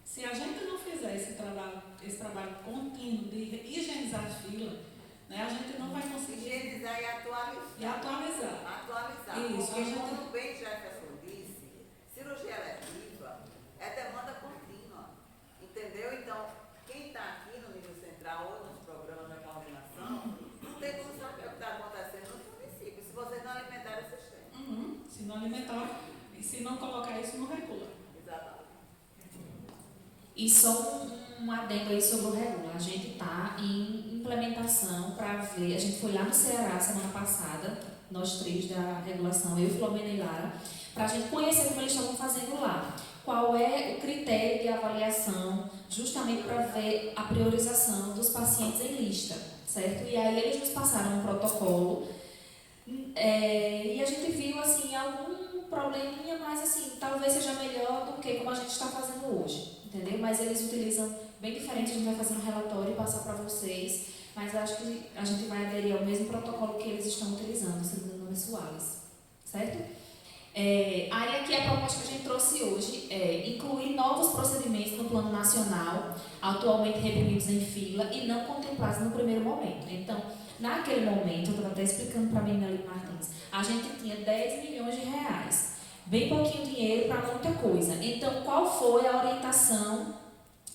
se a gente não fizer esse trabalho contínuo de higienizar a fila, né, a gente não vai conseguir... Higienizar e atualizar. Atualizar. Isso, Porque, como o bem Jefferson disse, cirurgia eletiva é demanda contínua. Entendeu? Então, quem está aqui no nível central ou nos programas da coordenação, não tem como saber o que está acontecendo nos municípios, se vocês não alimentarem o sistema. Se não alimentar, e se não colocar isso, não regula. Exatamente. E só um adendo aí sobre o regula. A gente está em implementação para ver. A gente foi lá no Ceará semana passada, nós três da regulação, eu, Filomena e Lara, para a gente conhecer como eles estavam fazendo lá. Qual é o critério de avaliação, justamente para ver a priorização dos pacientes em lista, certo? E aí eles nos passaram um protocolo e a gente viu, assim, algum probleminha, mas, assim, talvez seja melhor do que como a gente está fazendo hoje, entendeu? Mas eles utilizam bem diferente, a gente vai fazer um relatório e passar para vocês, mas acho que a gente vai aderir ao mesmo protocolo que eles estão utilizando, segundo o nome Soares, certo? Aí aqui a proposta que a gente trouxe hoje é incluir novos procedimentos no plano nacional, atualmente reprimidos em fila e não contemplados no primeiro momento. Então, naquele momento, eu estava até explicando para a menina ali, Martins, a gente tinha 10 milhões de reais, bem pouquinho dinheiro para muita coisa. Então, qual foi a orientação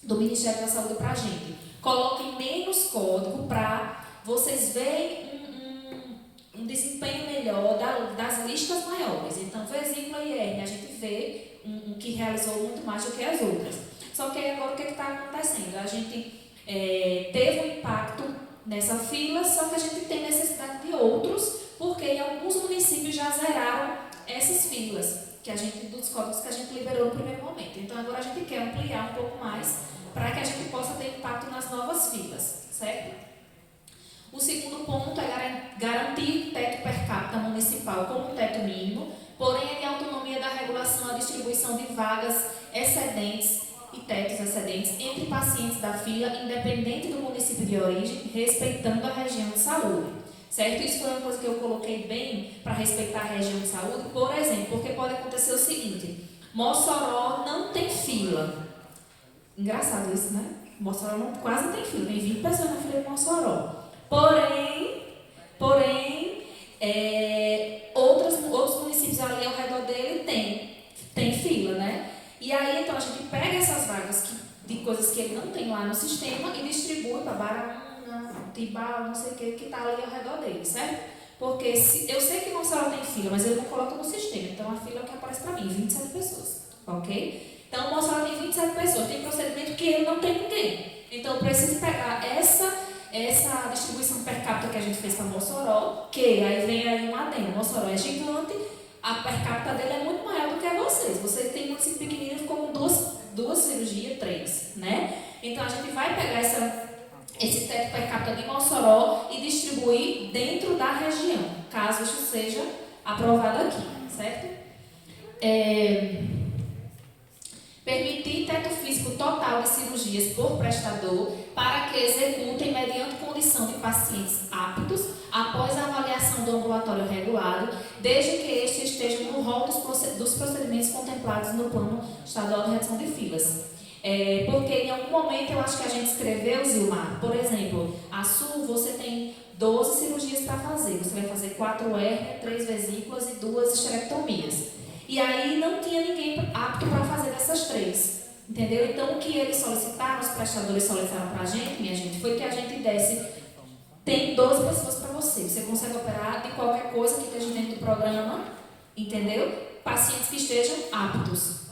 do Ministério da Saúde para a gente? Coloquem menos código para vocês verem um desempenho melhor das listas maiores. Então, vesícula e hernia, a gente vê um que realizou muito mais do que as outras. Só que agora o que está acontecendo? A gente teve um impacto nessa fila, só que a gente tem necessidade de outros, porque em alguns municípios já zeraram essas filas, dos códigos que a gente liberou no primeiro momento. Então, agora a gente quer ampliar um pouco mais para que a gente possa ter impacto nas novas filas, certo? O segundo ponto é garantir teto per capita municipal como teto mínimo, porém é de autonomia da regulação a distribuição de vagas excedentes e tetos excedentes entre pacientes da fila, independente do município de origem, respeitando a região de saúde. Certo? Isso foi uma coisa que eu coloquei bem para respeitar a região de saúde, por exemplo, porque pode acontecer o seguinte: Mossoró não tem fila. Engraçado isso, né? Mossoró quase não tem fila, tem 20 pessoas na fila de Mossoró. Porém, outros municípios ali ao redor dele tem fila, né? E aí, então, a gente pega essas vagas de coisas que ele não tem lá no sistema e distribui para Baraúna, Tibau, não sei o que está ali ao redor dele, certo? Porque eu sei que Mossoró tem fila, mas ele não coloca no sistema. Então, a fila é o que aparece para mim, 27 pessoas, ok? Então, Mossoró tem 27 pessoas, tem procedimento que ele não tem ninguém. Então, eu preciso pegar essa distribuição per capita que a gente fez para Mossoró, que aí vem aí um adendo. Mossoró é gigante, a per capita dele é muito maior do que a vocês. Vocês têm um município pequenino, ficou com duas cirurgias, 3, né? Então, a gente vai pegar esse teto per capita de Mossoró e distribuir dentro da região, caso isso seja aprovado aqui, certo? Permitir teto físico total de cirurgias por prestador para que executem mediante condição de pacientes aptos após a avaliação do ambulatório regulado, desde que este esteja no rol dos procedimentos contemplados no Plano Estadual de Redução de Filas. Porque em algum momento eu acho que a gente escreveu, Zilmar, por exemplo, a SUL você tem 12 cirurgias para fazer, você vai fazer 4 hérnias, 3 vesículas e 2 esterectomias. E aí não tinha ninguém apto para fazer dessas 3, entendeu? Então o que eles solicitaram, os prestadores solicitaram para a gente, minha gente, foi que a gente desse, tem 12 pessoas para você consegue operar de qualquer coisa que esteja dentro do programa, entendeu? Pacientes que estejam aptos.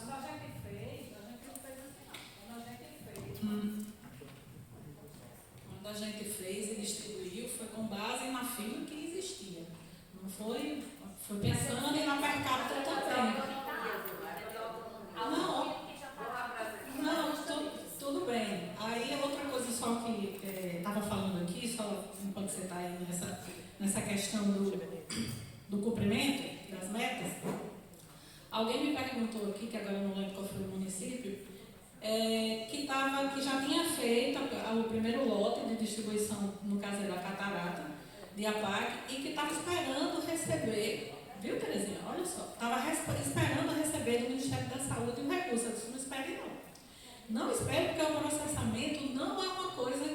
Quando a gente fez e distribuiu, foi com base na fila que existia. Não foi pensando em apertar também. Não, tudo bem. Aí outra coisa só que estava falando aqui, só enquanto você está aí nessa questão do cumprimento das metas, alguém me perguntou aqui, que agora eu não lembro qual foi o município, que já tinha feito o primeiro lote de distribuição, no caso da Catarata, de APAC, e que estava esperando receber, viu, Terezinha? Olha só, estava esperando receber do Ministério da Saúde um recurso. Eu disse, não espere não. Não espere, porque o processamento não é uma coisa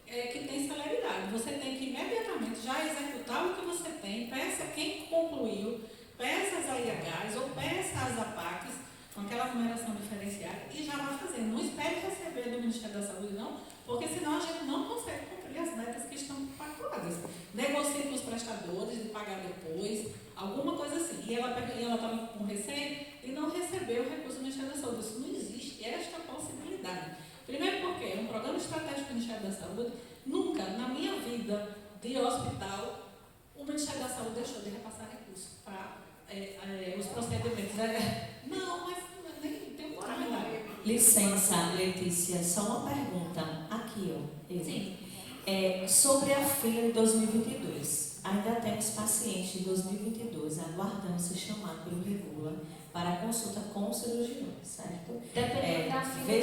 que tem celeridade. Você tem que imediatamente já executar o que você tem, peça quem concluiu, peça as AIHs ou peça as APACs, com aquela numeração diferenciada, e já vai fazer. Não espere receber do Ministério da Saúde, não, porque senão a gente não consegue cumprir as metas que estão pactuadas. Negocie com os prestadores de pagar depois, alguma coisa assim. E ela estava com receio e não recebeu o recurso do Ministério da Saúde. Isso não existe esta possibilidade. Primeiro porque é um programa estratégico do Ministério da Saúde. Nunca, na minha vida de hospital, o Ministério da Saúde deixou de repassar recursos para os procedimentos. Não, mas nem tem uma verdade. Licença, Letícia, só uma pergunta. Aqui, ó. Sim. Sobre a fila de 2022. Ainda temos pacientes de 2022 aguardando ser chamado pelo Regula para consulta com o cirurgião, certo? Dependendo da fila, tem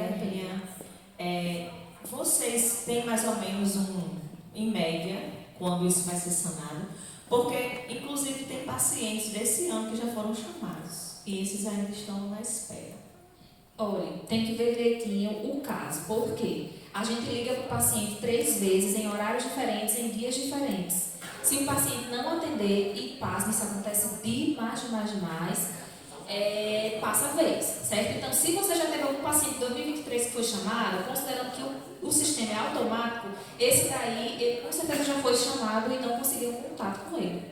até criança, mas vocês têm mais ou menos em média, quando isso vai ser sanado? Porque, inclusive, tem pacientes desse ano que já foram chamados e esses ainda estão na espera. Olha, tem que ver direitinho o caso. Por quê? A gente liga para o paciente 3 vezes, em horários diferentes, em dias diferentes. Se o paciente não atender, e pasme, isso acontece demais, passa a vez, certo? Então, se você já teve algum paciente de 2023 que foi chamado, considerando que o sistema é automático, esse daí, ele com certeza já foi chamado e não conseguiu contato com ele.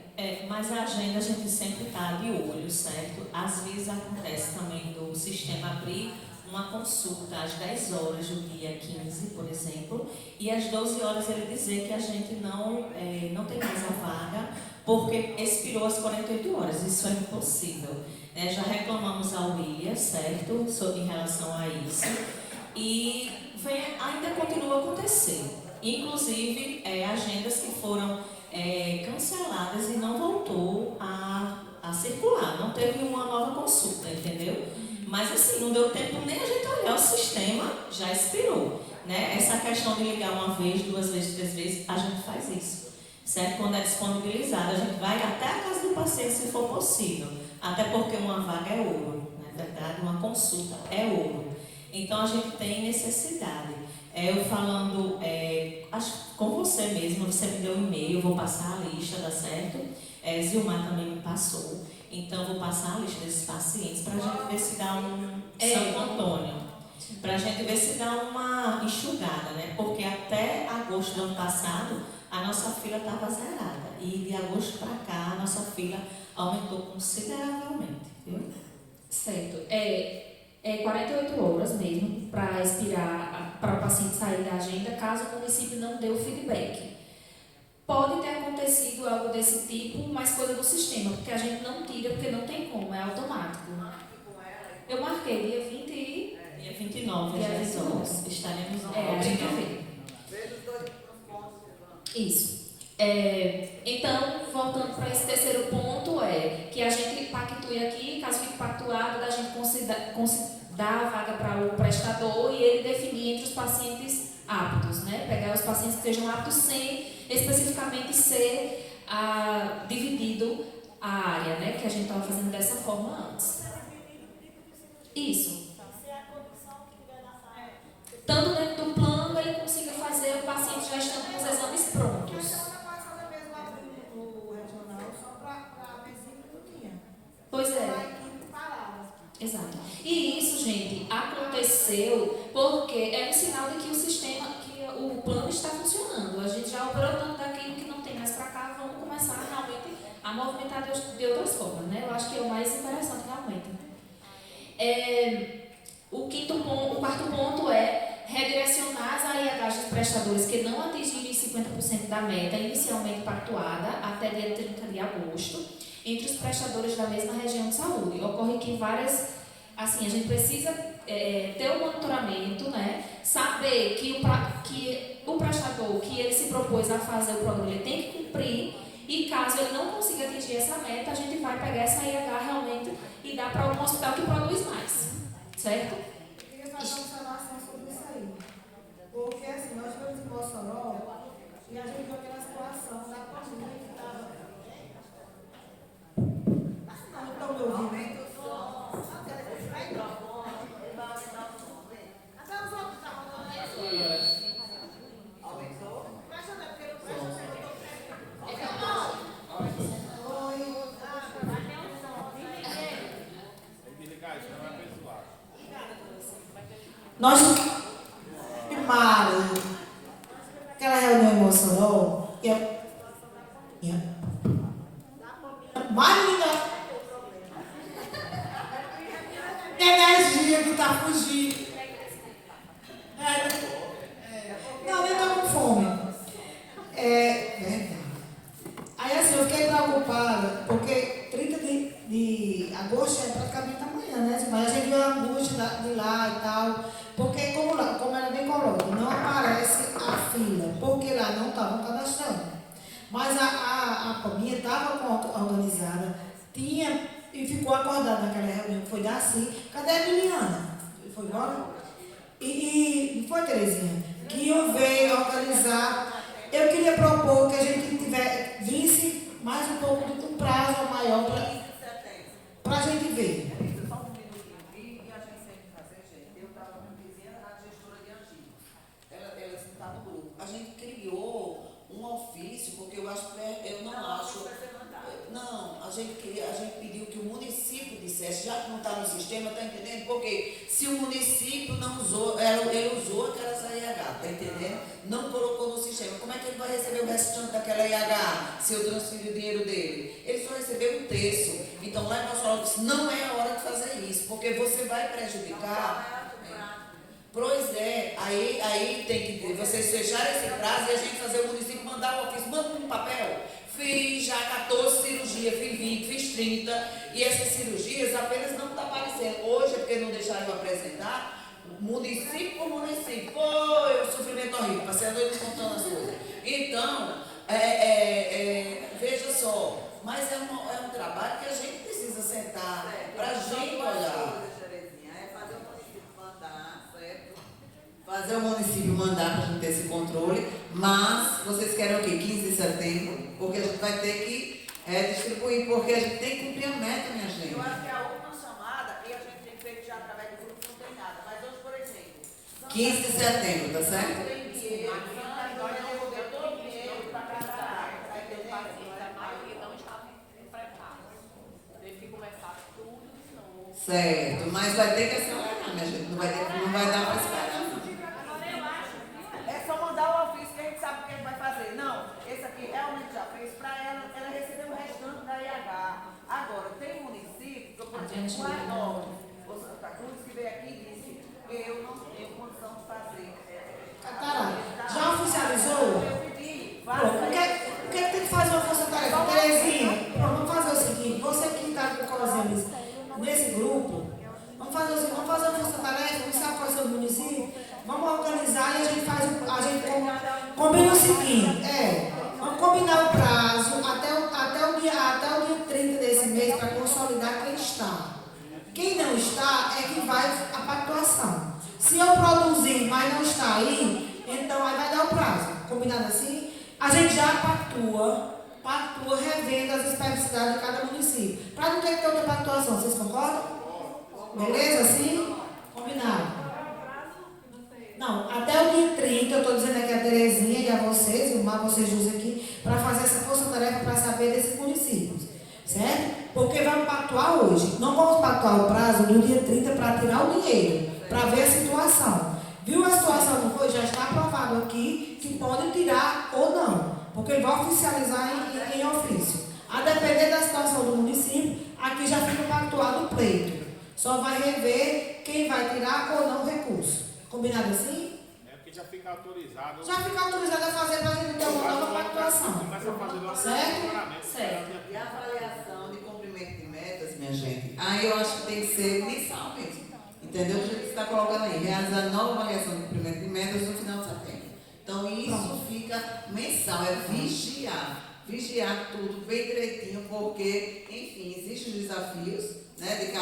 Mas a agenda a gente sempre está de olho, certo? Às vezes acontece também do sistema abrir uma consulta às 10 horas do dia 15, por exemplo, e às 12 horas ele dizer que a gente não tem mais a vaga porque expirou às 48 horas. Isso é impossível. Já reclamamos ao William, certo? Em relação a isso. E ainda continua a acontecer. Inclusive, agendas que foram canceladas e não voltou a circular. Não teve uma nova consulta, entendeu? Mas assim, não deu tempo nem a gente olhar o sistema, já expirou. Né? Essa questão de ligar uma vez, 2 vezes, 3 vezes, a gente faz isso. Certo? Quando é disponibilizado, a gente vai até a casa do paciente se for possível. Até porque uma vaga é ouro, na verdade, uma consulta é ouro. Então a gente tem necessidade. Eu falando com você mesmo, você me deu um e-mail, eu vou passar a lista, dá certo? Zilmar também me passou. Então, vou passar a lista desses pacientes para a gente ver se dá Santo Antônio. Para a gente ver se dá uma enxugada, né? Porque até agosto do ano passado, a nossa fila estava zerada. E de agosto para cá, a nossa fila aumentou consideravelmente. Viu? Certo. 48 horas mesmo para expirar, para o paciente sair da agenda, caso o município não dê o feedback. Pode ter acontecido algo desse tipo, mas coisa do sistema, porque a gente não tira, porque não tem como, é automático. Eu marquei dia 20 e... Dia 29, às 10 horas. Estaremos a gente vai ver. Isso. Então, voltando para esse terceiro ponto, que a gente pactue aqui, caso fique pactuado, da gente dar a vaga para o prestador e ele definir entre os pacientes aptos, né? Pegar os pacientes que estejam aptos sem especificamente ser dividido a área, né? Que a gente estava fazendo dessa forma antes. Isso. Tanto dentro do plano, ele consiga fazer o paciente já estando com os exames prontos. Pois é. Exato. E isso, gente, aconteceu porque é um sinal de que o sistema, que o plano está funcionando. A gente já operou tanto daquilo que não tem mais para cá, vamos começar realmente a movimentar de outras formas, né? Eu acho que é o mais interessante realmente. O quarto ponto é redirecionar as AIHs dos prestadores que não atingirem 50% da meta inicialmente pactuada até dia 30 de agosto, entre os prestadores da mesma região de saúde. Ocorre que assim, a gente precisa ter um monitoramento, né? Saber que o prestador que ele se propôs a fazer o programa, ele tem que cumprir, e caso ele não consiga atingir essa meta, a gente vai pegar essa IH realmente e dar para algum hospital que produz mais, certo? Eu queria fazer uma observação sobre isso aí, porque assim, nós tivemos em Mossoró e a gente viu aquela situação da pandemia que estava... Não estão me ouvindo? Nós filmaram aquela reunião em Mossoró, e energia que está fugindo. Não, nem estou com fome. Verdade. Aí assim, eu fiquei preocupada, porque 30 de agosto é praticamente amanhã, né? Mas a gente viu a angústia de lá e tal, porque como era bem colocado, não aparece a fila, porque lá não estavam cadastrando. Mas a PAMIA estava organizada, e ficou acordada naquela reunião, que foi da CI. Cadê a Liliana? Foi embora? E foi, Terezinha, que iam ver, organizar. Eu queria propor que a gente visse mais um pouco de um prazo maior para a gente ver. Só um minutinho. E a gente sempre fazer, gente. Eu estava com vizinha, a gestora de antigo. Ela está no grupo. A gente criou um ofício, porque eu não acho. Não, a gente pediu que o município dissesse, já que não está no sistema, está entendendo? Porque se o município não usou, ele usou aquelas IH, está entendendo? Não colocou no sistema. Como é que ele vai receber o restante daquela IH se eu transfiro o dinheiro dele? Ele só recebeu um terço. Então lá em Mossoró disse, não é a hora de fazer isso, porque você vai prejudicar. Pois é, aí tem que vocês fecharem esse prazo e a gente fazer o município mandar o ofício, manda um papel. Fiz já 14 cirurgias, fiz 20, fiz 30, e essas cirurgias apenas não estão aparecendo. Hoje, porque não deixaram eu apresentar, município por município. Foi um sofrimento horrível, passei a noite contando as coisas. Então, veja só, mas é um trabalho que a gente precisa sentar para a gente olhar. Fazer o município mandar para a gente ter esse controle, mas vocês querem o quê? 15 de setembro? Porque a gente vai ter que distribuir, porque a gente tem que cumprir a meta, minha gente. Eu acho que a última chamada, e a gente tem feito já através do grupo, não tem nada. Mas hoje, por exemplo... 15 de setembro, tá certo? Tem dinheiro, nós devolver todo o dinheiro para cada área, tá entendendo? A maioria não estava preparada. Teve que começar tudo de novo. Certo, mas vai ter que acelerar, minha gente. Não vai dar para esperar. É só mandar o ofício que a gente sabe o que a gente vai fazer. Não, esse aqui realmente já fez para ela receber o restante da IH. Agora, tem município, que eu, por exemplo, o Santa Cruz, que veio aqui e disse que eu não tenho condição de fazer. Já oficializou? Eu pedi. O que tem que fazer uma força-tarefa? Terezinha, vamos fazer o seguinte, você que está com o Cosemes nesse grupo, vamos fazer uma força-tarefa, não sabe qual é o seu município? Vamos organizar e a gente combina o seguinte, vamos combinar vai a pactuação. Se eu produzir, mas não está aí, então aí vai dar o prazo. Combinado assim? A gente já pactua revendo as especificidades de cada município. Para não ter que ter outra pactuação, vocês concordam? Beleza assim? Combinado. Não, até o dia 30, eu estou dizendo aqui a Terezinha e a vocês, e o Mar, vocês usam aqui, para fazer essa força-tarefa para saber desses municípios. Certo? Porque vamos pactuar hoje. Não vamos pactuar o prazo do dia 30 para tirar o dinheiro, para ver a situação. Viu a situação não foi? Já está aprovado aqui que pode tirar ou não. Porque ele vai oficializar em ofício. A depender da situação do município, aqui já fica pactuado o pleito. Só vai rever quem vai tirar ou não o recurso. Combinado assim? É porque já fica autorizado. Já fica autorizado a fazer para a gente ter uma nova pactuação. Começa a fazer logo certo? Certo. E a avaliação de cumprimento de metas, minha gente, aí eu acho que tem que ser mensal mesmo. Entendeu? O que você está colocando aí, realizar nova avaliação de cumprimento de metas no final de setembro. Então isso fica mensal, é vigiar tudo bem direitinho, porque, enfim, existem os desafios, né, de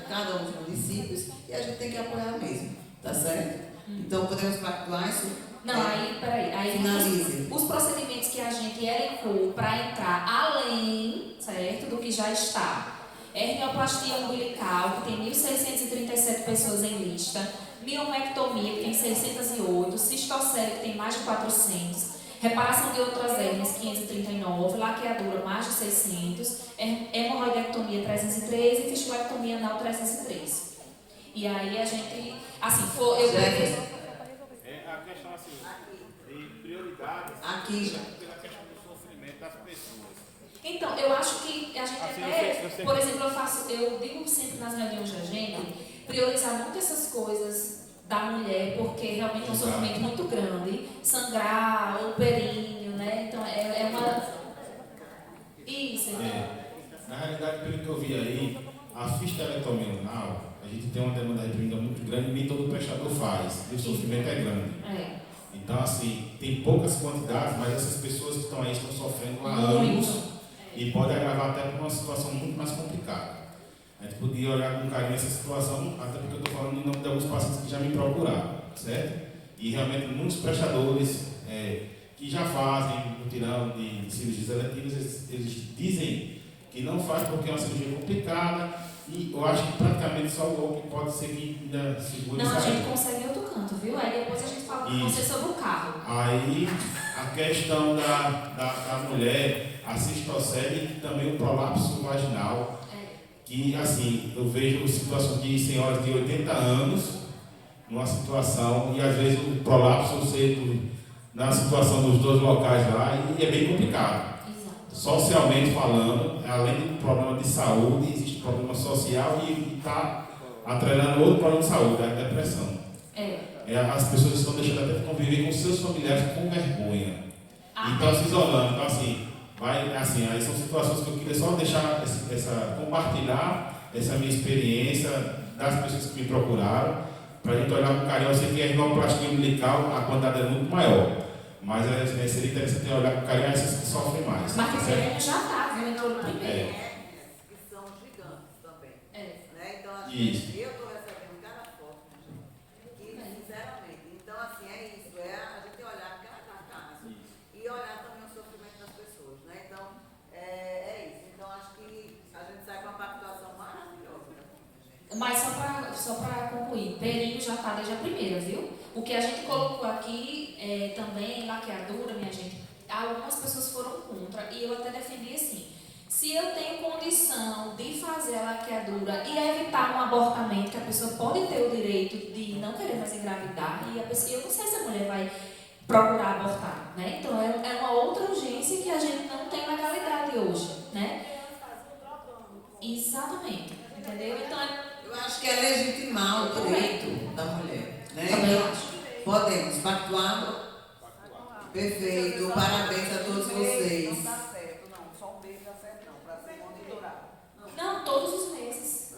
cada um dos municípios e a gente tem que apoiar mesmo, tá certo? Então podemos pactuar isso? Não, aí, peraí. Aí finalize. Os procedimentos que a gente elencou para entrar além, certo, do que já está. Hernioplastia umbilical, que tem 1.637 pessoas em lista. Miomectomia, que tem 608. Cistocele, que tem mais de 400. Reparação de outras hérnias, 539. Laqueadura, mais de 600. Hemorroidectomia, 303. E fistulectomia anal, 303. E aí a gente, assim, a questão assim, de prioridades aqui pela questão do sofrimento das pessoas. Então, eu acho que a gente assim, até, por exemplo, eu digo sempre nas reuniões da gente, priorizar muito essas coisas da mulher, porque realmente é um sofrimento muito grande, sangrar, o períneo, né? Então, é uma... Isso, então. Na realidade, pelo que eu vi aí, a fistulectomia anal, a gente tem uma demanda reprimida muito grande e nem todo prestador faz, e o sofrimento é grande. Então, assim, tem poucas quantidades, mas essas pessoas que estão aí estão sofrendo há anos e pode agravar até para uma situação muito mais complicada. A gente podia olhar com carinho essa situação, até porque eu estou falando em nome de alguns pacientes que já me procuraram, certo? E realmente muitos prestadores que já fazem mutirão de cirurgias eletivas, eles dizem que não faz porque é uma cirurgia complicada. E eu acho que praticamente só o golpe pode ser que ainda segure. Não, a gente consegue em outro canto, viu? Aí depois a gente fala com você sobre o carro. Aí a questão da mulher, a cistocele e também o prolapso vaginal. Que assim, eu vejo situações de senhoras de 80 anos numa situação, e às vezes o prolapso cedo na situação dos dois locais lá, e é bem complicado. Socialmente falando, além do problema de saúde, existe problema social e está atrelando outro problema de saúde, a depressão. As pessoas estão deixando até de conviver com seus familiares com vergonha. E estão se isolando. Então, assim, aí são situações que eu queria só deixar, compartilhar essa minha experiência das pessoas que me procuraram, para a gente olhar com carinho. Eu sei que a hernioplastia umbilical, a quantidade é muito maior. Mas seria interessante olhar com carinho essas que sofrem mais. Mas que você já está, viu? Entrou no primeiro. Que são gigantes também. Né? Então, assim, isso. eu estou recebendo cada foto, que, sinceramente, então, assim, é isso. A gente olhar cada caso e olhar também o sofrimento das pessoas, né? Então, é isso. Então, acho que a gente sai com uma pactuação maravilhosa. Mas só para concluir, períneo já está desde a primeira, viu? O que a gente colocou aqui também, laqueadura, minha gente, algumas pessoas foram contra, e eu até defendi assim, se eu tenho condição de fazer a laqueadura e evitar um abortamento, que a pessoa pode ter o direito de não querer mais engravidar, e a pessoa, eu não sei se a mulher vai procurar abortar, né? Então é uma outra urgência que a gente não tem legalidade hoje, né? Exatamente, entendeu? Então eu acho que é legitimar o direito da mulher, né? Também Então, acho. podemos pactuar? Perfeito, parabéns a todos vocês. Não dá certo, não. Só um mês dá certo, não. Para ser monitorado. Não, todos os meses.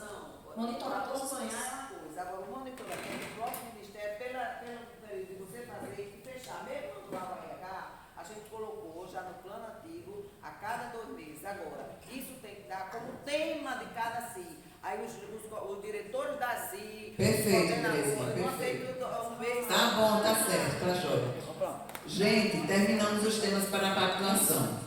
Monitorar todos os meses. É uma coisa. Agora, o monitoramento do próprio Ministério, pelo período de você fazer e fechar, mesmo no RH, a gente colocou já no plano antigo a cada 2 meses. Agora, isso tem que dar como tema de cada CI. Aí os diretores da CI, Perfeito, Terezinha, perfeito. Tá bom, tá certo, tá jóia. Gente, terminamos os temas para a pactuação.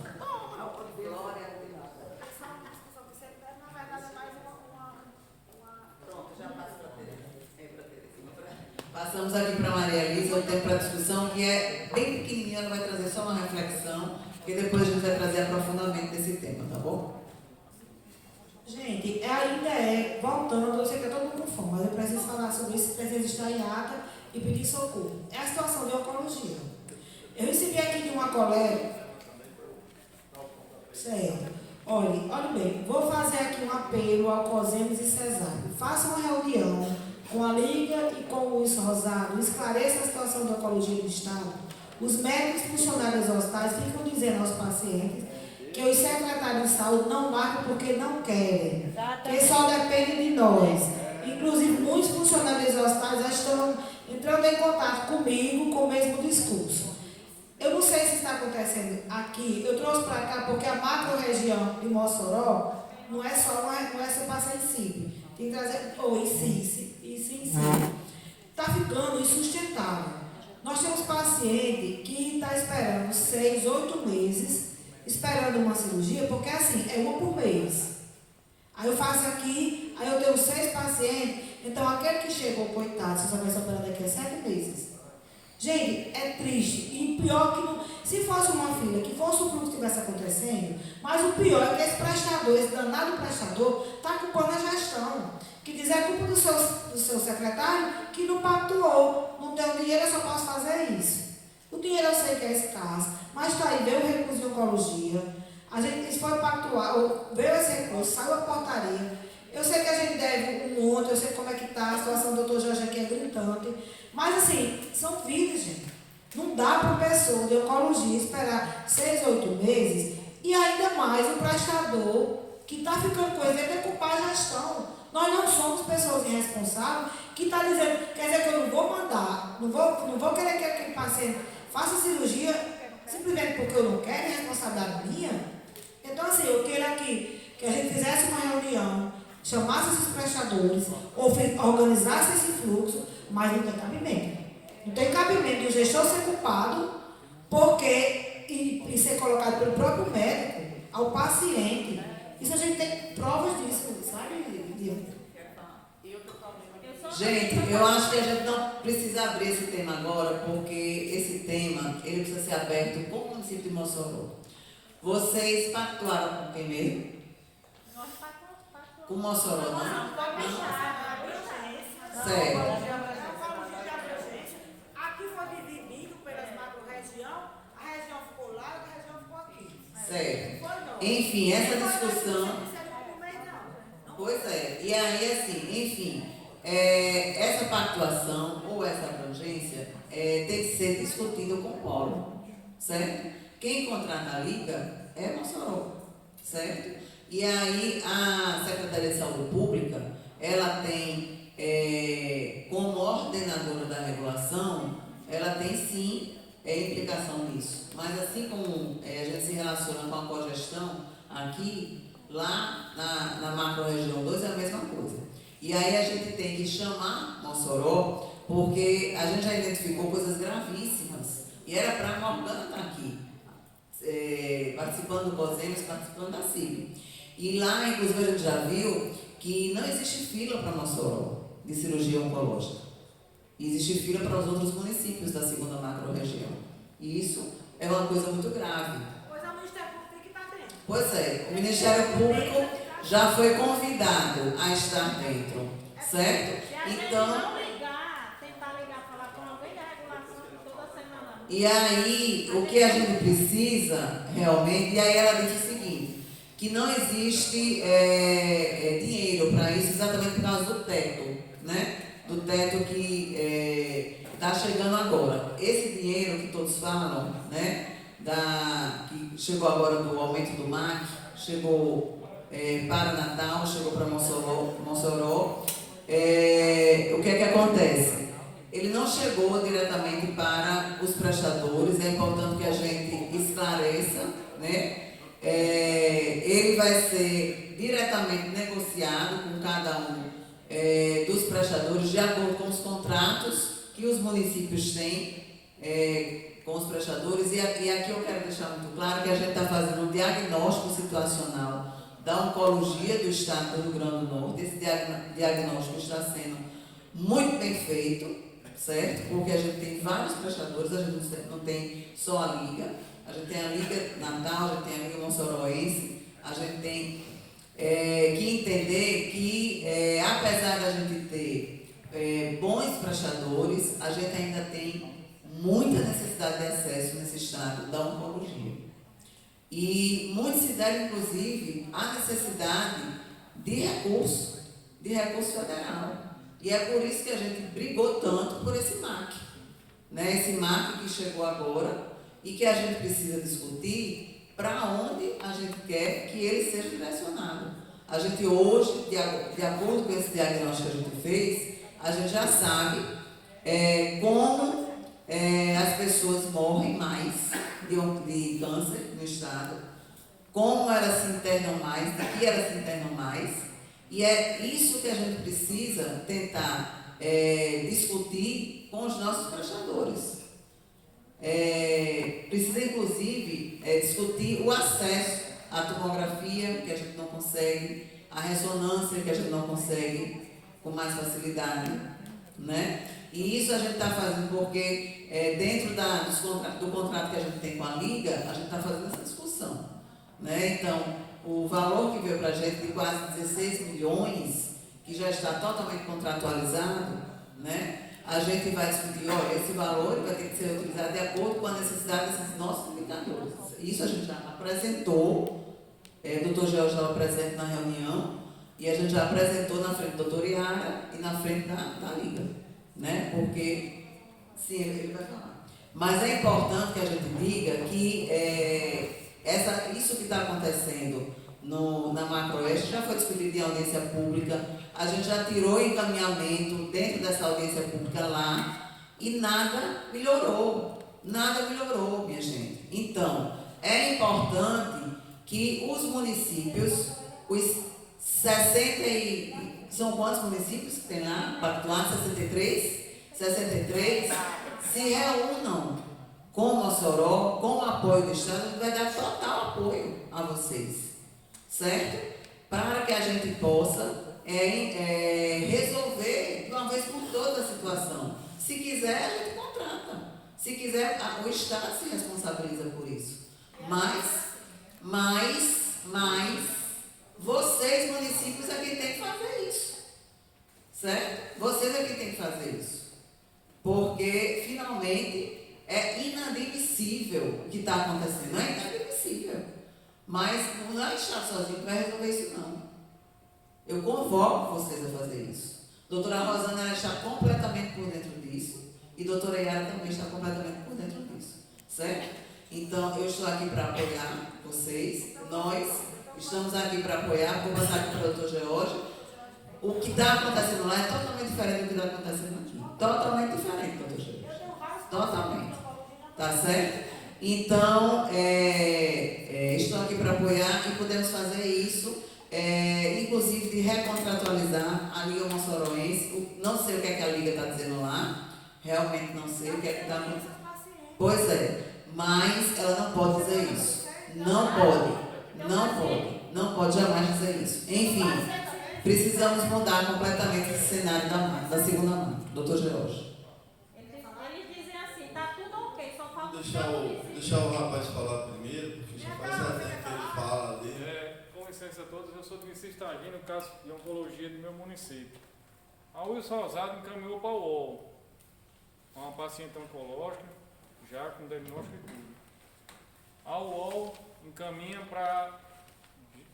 Passamos aqui para a Maria Elisa, o tempo para discussão, que é bem pequenininho, ela vai trazer só uma reflexão, e depois a gente vai trazer aprofundamento desse tema, tá bom? Gente, ainda voltando, eu sei que é todo mundo com fome, mas eu preciso falar sobre isso, preciso estar em ata e pedir socorro. É a situação de oncologia. Eu recebi aqui de uma colega, certo, olha bem, vou fazer aqui um apelo ao COSEMES e CESAP. Faça uma reunião com a Liga e com o Luiz Rosado, esclareça a situação da oncologia do Estado. Os médicos funcionários dos hospitais ficam dizendo aos pacientes que os secretários de saúde não marcam porque não querem, que só depende de nós. Inclusive, muitos funcionários dos hospitais já estão entrando em contato comigo com o mesmo discurso. Eu não sei se está acontecendo aqui, eu trouxe para cá porque a macro-região de Mossoró não é só passar em CIB, tem que trazer, está ficando insustentável. Nós temos paciente que está esperando 6, 8 meses, esperando uma cirurgia, porque assim, é uma por mês. Aí eu faço aqui, aí eu tenho 6 pacientes, então aquele que chegou, coitado, você só vai se operar daqui a 7 meses. Gente, é triste. E pior que não, se fosse uma filha, que fosse o fluxo que estivesse acontecendo, mas o pior é que esse prestador, esse danado prestador, está culpando a gestão. Que diz é culpa do seu secretário que não pactuou, não tem o dinheiro, eu só posso fazer isso. O dinheiro eu sei que é escasso, mas está aí, veio o recurso de oncologia, a gente foi pactuar, veio esse recurso, saiu a portaria. Eu sei que a gente deve um monte, eu sei como é que está, a situação do doutor Jorge aqui é gritante, mas assim, são vidas, gente. Não dá para uma pessoa de oncologia esperar 6, 8 meses e ainda mais o prestador que está ficando com ele, ele tem que culpar a gestão. Nós não somos pessoas irresponsáveis que está dizendo, quer dizer que eu não vou mandar, não vou querer que aquele paciente faça cirurgia simplesmente porque eu não quero, é responsabilidade minha. Então assim, eu quero aqui que a gente fizesse uma reunião, chamasse esses prestadores, organizasse esse fluxo, mas não tem cabimento. Não tem cabimento o gestor ser culpado porque, e ser colocado pelo próprio médico ao paciente. Isso a gente tem provas disso, sabe? Gente, eu acho que a gente não precisa abrir esse tema agora, porque esse tema ele precisa ser aberto com o município de Mossoró. Vocês pactuaram com quem mesmo? Com Mossoró, não? Certo. Aqui foi dividido pelas macro-regiões, a região ficou lá e a região ficou aqui. Certo. Enfim, essa discussão. Pois é. E aí, assim, enfim, essa pactuação ou essa abrangência tem que ser discutida com o polo, certo? Quem contrata a Liga é Mossoró, certo? E aí a Secretaria de Saúde Pública, ela tem, como ordenadora da regulação, ela tem sim implicação nisso. Mas assim como a gente se relaciona com a cogestão aqui, lá na macro-região 2 é a mesma coisa. E aí a gente tem que chamar Mossoró, porque a gente já identificou coisas gravíssimas. E era para a Morgana estar aqui, participando do COSEMES, participando da CIB. E lá, inclusive, a gente já viu que não existe fila para Mossoró de cirurgia oncológica. Existe fila para os outros municípios da segunda macro-região. E isso é uma coisa muito grave. Pois é, o Ministério Público tem que estar dentro. Pois é, o Ministério Público já foi convidado a estar dentro, certo? Então, tentar ligar, falar com alguém da regulação toda semana. e aí, o que a gente precisa realmente, e aí ela disse o seguinte, que não existe dinheiro para isso exatamente por causa do teto, né? Do teto que está chegando agora. Esse dinheiro que todos falam, né? Que chegou agora do aumento do MAC, chegou para Natal, chegou para Mossoró. O que é que acontece? Ele não chegou diretamente para os prestadores, é importante que a gente esclareça, né? Ele vai ser diretamente negociado com cada um dos prestadores, de acordo com os contratos que os municípios têm com os prestadores. E aqui eu quero deixar muito claro que a gente está fazendo um diagnóstico situacional da oncologia do estado do Rio Grande do Norte. Esse diagnóstico está sendo muito bem feito, certo? Porque a gente tem vários prestadores, a gente não tem só a Liga, a gente tem a Liga Natal, a gente tem a Liga Moçoroense, a gente tem que entender que, apesar da gente ter bons prestadores, a gente ainda tem muita necessidade de acesso nesse estado da oncologia. E muito se deve, inclusive, à necessidade de recurso federal. E é por isso que a gente brigou tanto por esse MAC. Né? Esse MAC que chegou agora e que a gente precisa discutir para onde a gente quer que ele seja direcionado. A gente hoje, de acordo com esse diagnóstico que a gente fez, a gente já sabe como as pessoas morrem mais de câncer no estado, como elas se internam mais, de que elas se internam mais, e é isso que a gente precisa tentar discutir com os nossos prestadores. Precisa, inclusive, discutir o acesso à tomografia, que a gente não consegue, à ressonância, que a gente não consegue com mais facilidade, né? E isso a gente está fazendo porque, dentro do contrato que a gente tem com a Liga, a gente está fazendo essa discussão. Né? Então, o valor que veio para a gente de quase 16 milhões, que já está totalmente contratualizado, né? A gente vai discutir, olha, esse valor vai ter que ser utilizado de acordo com a necessidade desses nossos indicadores. Isso a gente já apresentou, o doutor George estava presente na reunião, e a gente já apresentou na frente do doutor Iara e na frente da Liga. Né? Porque, sim, ele vai falar. Mas é importante que a gente diga que isso que está acontecendo na Macroeste já foi discutido em audiência pública, a gente já tirou encaminhamento dentro dessa audiência pública lá e nada melhorou, minha gente. Então, é importante que os municípios, os 60 são quantos municípios que tem lá? Pactuar 63, se reúnam com Mossoró, com o apoio do Estado, a gente vai dar total apoio a vocês, certo? Para que a gente possa resolver de uma vez por todas a situação. Se quiser, a gente contrata. Se quiser, o Estado se responsabiliza por isso. Mas vocês, municípios, é quem tem que fazer isso. Certo? Vocês é quem tem que fazer isso. Porque, finalmente, é inadmissível o que está acontecendo. Não é inadmissível. Mas não é o Estado sozinho que vai resolver isso, não. Eu convoco vocês a fazer isso. Doutora Rosana, ela está completamente por dentro disso. E doutora Yara também está completamente por dentro disso. Certo? Então, eu estou aqui para apoiar vocês. Nós estamos aqui para apoiar. Vou passar aqui para o doutor George. O que está acontecendo lá é totalmente diferente do que está acontecendo aqui. Totalmente diferente, doutor George. Totalmente. Tá certo? Então, estou aqui para apoiar e podemos fazer isso, inclusive de recontratualizar a Liga Moçoroense. Não sei o que é que a Liga está dizendo lá. Realmente não sei o que é que está acontecendo. Pois é. Mas ela não pode dizer isso. Não pode jamais dizer isso. Enfim, precisamos mudar completamente esse cenário da segunda mão. Doutor George. Eles dizem assim, tá tudo ok, só falta Deixar o rapaz falar primeiro, porque já faz tempo que ele fala ali. Com licença a todos, eu sou do Cistagem, no caso de oncologia do meu município. A Wilson Rosado encaminhou para o UOL, uma paciente oncológica, já com diagnóstico e tudo. A UOL encaminha para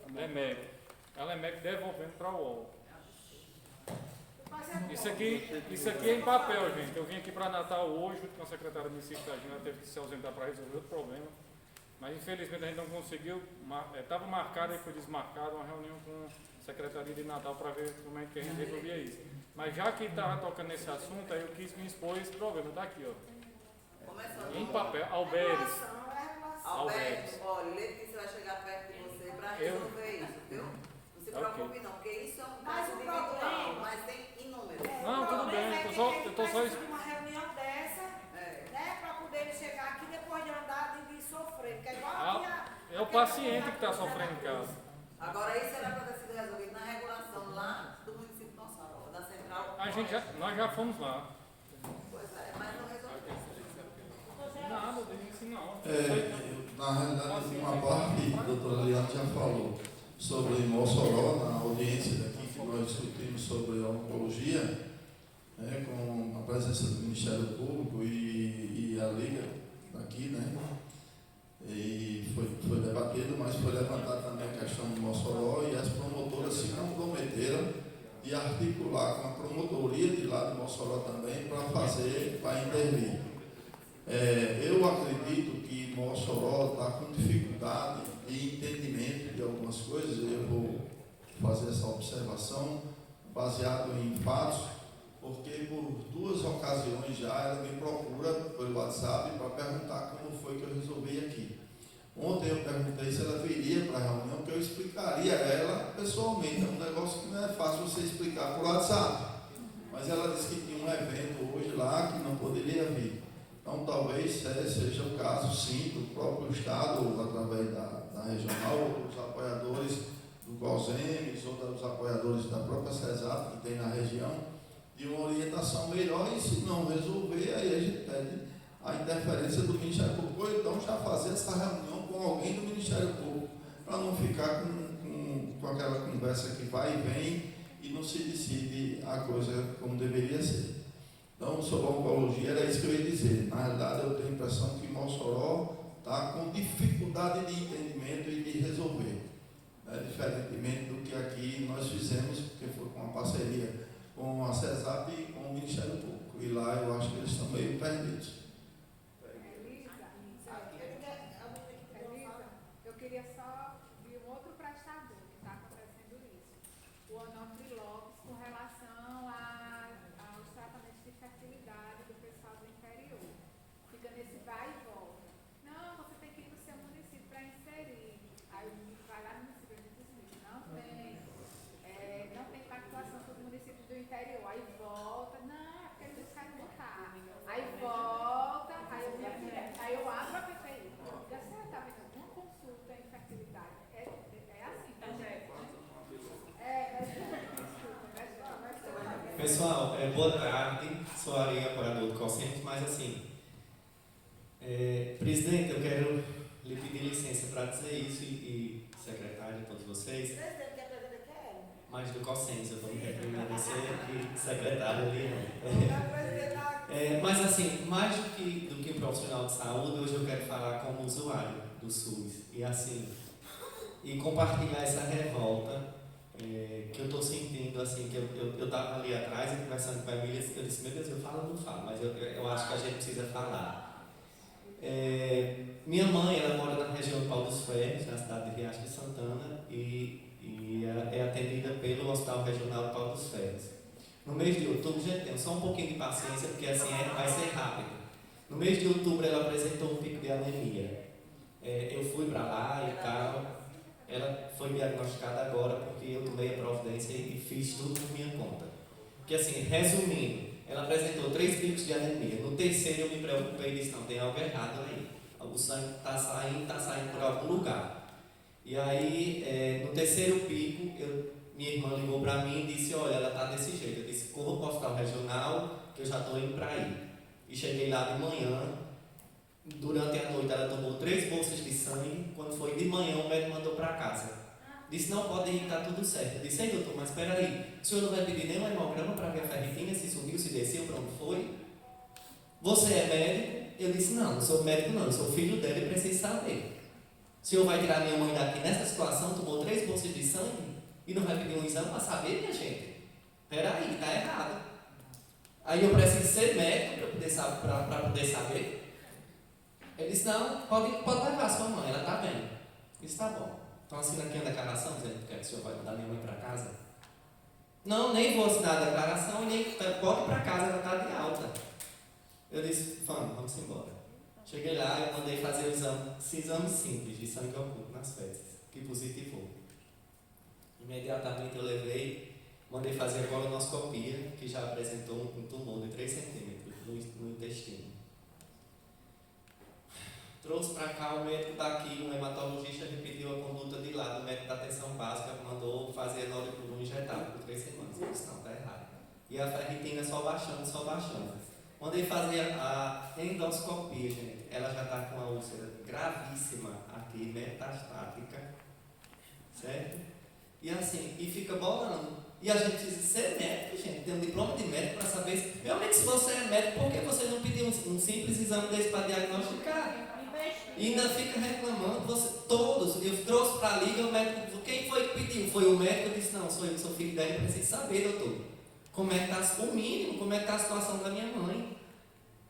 a LEMEC. A LEMEC devolvendo para a UOL. Isso aqui é em papel, gente. Eu vim aqui para Natal hoje, junto com a secretária de Cistagem, ela teve que se ausentar para resolver outro problema. Mas infelizmente a gente não conseguiu, estava marcada e foi desmarcada uma reunião com a Secretaria de Natal para ver como é que a gente resolvia isso. Mas já que estava tocando nesse assunto, aí eu quis me expor esse problema. Está aqui, ó. Em papel, Alberes. Alberto, olha, o Letícia vai chegar perto de você para resolver isso, viu? se Ok. preocupe não, porque isso é um caso individual, mas tem inúmeros. Não, tudo bem, eu tô só uma reunião dessa, né, para poder chegar aqui depois de andar de sofrer, porque é igual aqui É o paciente que está sofrendo em casa. Agora, isso era para ter sido resolvido na regulação lá do município de Mossoró, da central. Nós já fomos lá. Pois é, mas não resolveu. Nada, eu disse não. Na realidade, uma parte, a doutora Liana já falou sobre Mossoró, na audiência daqui que nós discutimos sobre a oncologia, com a presença do Ministério Público e a Liga daqui, né? E foi debatido, mas foi levantada também a questão de Mossoró e as promotoras se comprometeram de articular com a promotoria de lá de Mossoró também para intervir. Eu acredito que Mossoró está com dificuldade de entendimento de algumas coisas. Eu vou fazer essa observação baseado em fatos, porque por 2 ocasiões já ela me procura pelo WhatsApp para perguntar como foi que eu resolvi aqui. Ontem eu perguntei se ela viria para a reunião, que eu explicaria a ela pessoalmente. É um negócio que não é fácil você explicar por WhatsApp. Mas ela disse que tinha um evento hoje lá que não poderia vir. Então talvez seja o caso, sim, do próprio Estado, através da regional, ou dos apoiadores do COSEMES, ou dos apoiadores da própria CESAP que tem na região, de uma orientação melhor, e se não resolver, aí a gente pede a interferência do Ministério Público, ou então já fazer essa reunião com alguém do Ministério Público, para não ficar com aquela conversa que vai e vem e não se decide a coisa como deveria ser. Então, sobre a oncologia, era isso que eu ia dizer. Na realidade, eu tenho a impressão que Mossoró está com dificuldade de entendimento e de resolver, diferentemente do que aqui nós fizemos, porque foi com uma parceria com a CESAP e com o Ministério Público. E lá eu acho que eles estão meio perdidos. Eu queria só de um outro prestador que está acontecendo isso. O Onofre Lopes, com relação aos tratamentos de fertilidade do pessoal do interior. Fica nesse vai e volta. Não, você tem que ir para o seu município para inserir. Aí o município vai lá no município e diz, não tem pactuação com os municípios do interior. Aí volta, não, é porque eles querem botar. Aí volta, aí eu abro a PPI. Já você está vendo alguma consulta em fertilidade? É assim, tá, gente? Pessoal, boa tarde. Sou Ari, apoiador do COSEMES, mas assim, presidente, eu quero lhe pedir licença para dizer isso e secretário, todos vocês. Mas do COSEMES, eu vou me referir a você e secretário ali. Mas assim, mais do que profissional de saúde, hoje eu quero falar como usuário do SUS e assim, e compartilhar essa revolta que eu estou sentindo, assim, que eu estava ali atrás e conversando com a Emília, eu disse, meu Deus, eu falo ou não falo, mas eu acho que a gente precisa falar. Minha mãe, ela mora na região de Pau dos Ferros, na cidade de Riacho de Santana, e é atendida pelo Hospital Regional de Pau dos Ferros. No mês de outubro, gente, tem só um pouquinho de paciência, porque assim vai ser rápido. No mês de outubro, ela apresentou um pico de anemia. Eu fui para lá e tal. Ela foi diagnosticada agora porque eu tomei a providência e fiz tudo por minha conta. Porque assim, resumindo, ela apresentou 3 picos de anemia. No terceiro eu me preocupei e disse, não, tem algo errado aí. O sangue está saindo por algum lugar. E aí, no terceiro pico, minha irmã ligou para mim e disse, olha, ela está desse jeito. Eu disse, corra para o hospital regional, que eu já estou indo para aí. E cheguei lá de manhã. Durante a noite ela tomou 3 bolsas de sangue. Quando foi de manhã o médico mandou para casa. Disse, não, pode ir, está tudo certo. Eu disse, ei doutor, mas espera aí, o senhor não vai pedir nenhum hemograma para ver a ferritina, se subiu, se desceu, para onde foi? Você é médico? Eu disse, não sou médico não, eu sou filho dela e preciso saber. O senhor vai tirar minha mãe daqui nessa situação, tomou 3 bolsas de sangue e não vai pedir um exame para saber, minha gente? Espera aí, está errado. Aí eu preciso ser médico para poder saber. Ele disse, não, pode levar a sua mãe, ela está bem. Eu disse, tá bom. Então assina aqui a declaração, dizendo que o senhor vai mandar minha mãe para casa. Não, nem vou assinar a declaração e nem pode ir para casa, ela está de alta. Eu disse, vamos embora. Cheguei lá, eu mandei fazer esse exame simples de sangue oculto nas fezes, que positivou. Imediatamente eu mandei fazer a colonoscopia, que já apresentou um tumor de 3 centímetros no intestino. Trouxe para cá o médico daqui, um hematologista, repetiu a conduta de lá do médico da atenção básica, mandou fazer noriprumo injetável por 3 semanas. Eu disse, não, está errado. E a ferritina só baixando, só baixando. Mandei fazer a endoscopia, gente. Ela já está com uma úlcera gravíssima aqui, metastática, certo? E assim, e fica bolando. E a gente precisa ser médico, gente, tem um diploma de médico para saber se... Realmente, se você é médico, por que você não pediu um simples exame desse para diagnosticar? E ainda fica reclamando, todos, eu trouxe para a liga, o médico, quem foi que pediu? Foi o médico, eu disse, não, sou eu, sou filho dela, eu preciso saber, doutor, como é que está, o mínimo, como é que está a situação da minha mãe.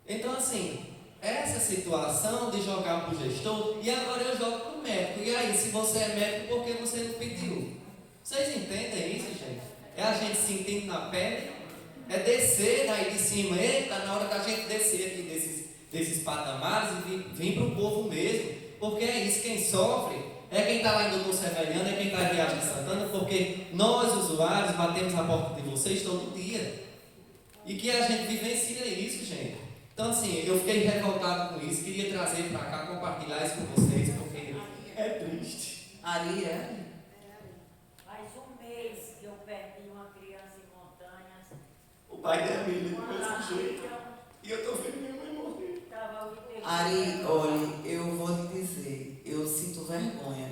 Então, assim, essa situação de jogar para o gestor, e agora eu jogo para o médico, e aí, se você é médico, por que você não pediu? Vocês entendem isso, gente? É a gente sentindo na pele, é descer daí de cima, eita, na hora da gente descer aqui desses patamares e vir para o povo mesmo, porque é isso, quem sofre é quem está lá em Doutor Severiano, é quem está em Viagem de Santana, porque nós, usuários, batemos na porta de vocês todo dia, e que a gente vivencia isso, gente. Então, assim, eu fiquei revoltado com isso, queria trazer para cá, compartilhar isso com vocês, porque é triste. Ali é? Faz um mês que eu perdi uma criança em Montanhas. O pai da Emília, do mesmo jeito, e eu estou vendo minha mãe morrer. Ari, olha, eu vou te dizer, eu sinto vergonha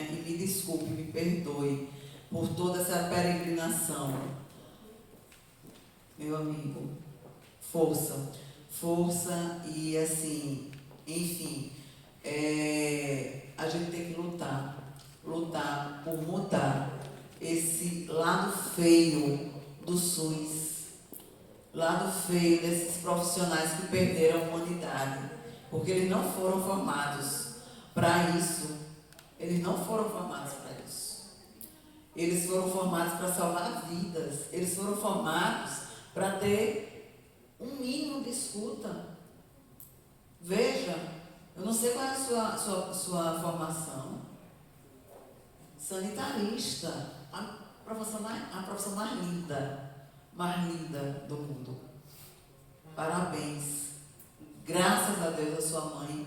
e me desculpe, me perdoe por toda essa peregrinação. Meu amigo, força e assim, enfim, a gente tem que lutar por mudar esse lado feio do SUS. Lado feio desses profissionais que perderam a humanidade, porque eles não foram formados para isso. Eles não foram formados para isso. Eles foram formados para salvar vidas. Eles foram formados para ter um mínimo de escuta. Veja, eu não sei qual é a sua formação. Sanitarista, a profissão mais linda do mundo. Parabéns. Graças a Deus a sua mãe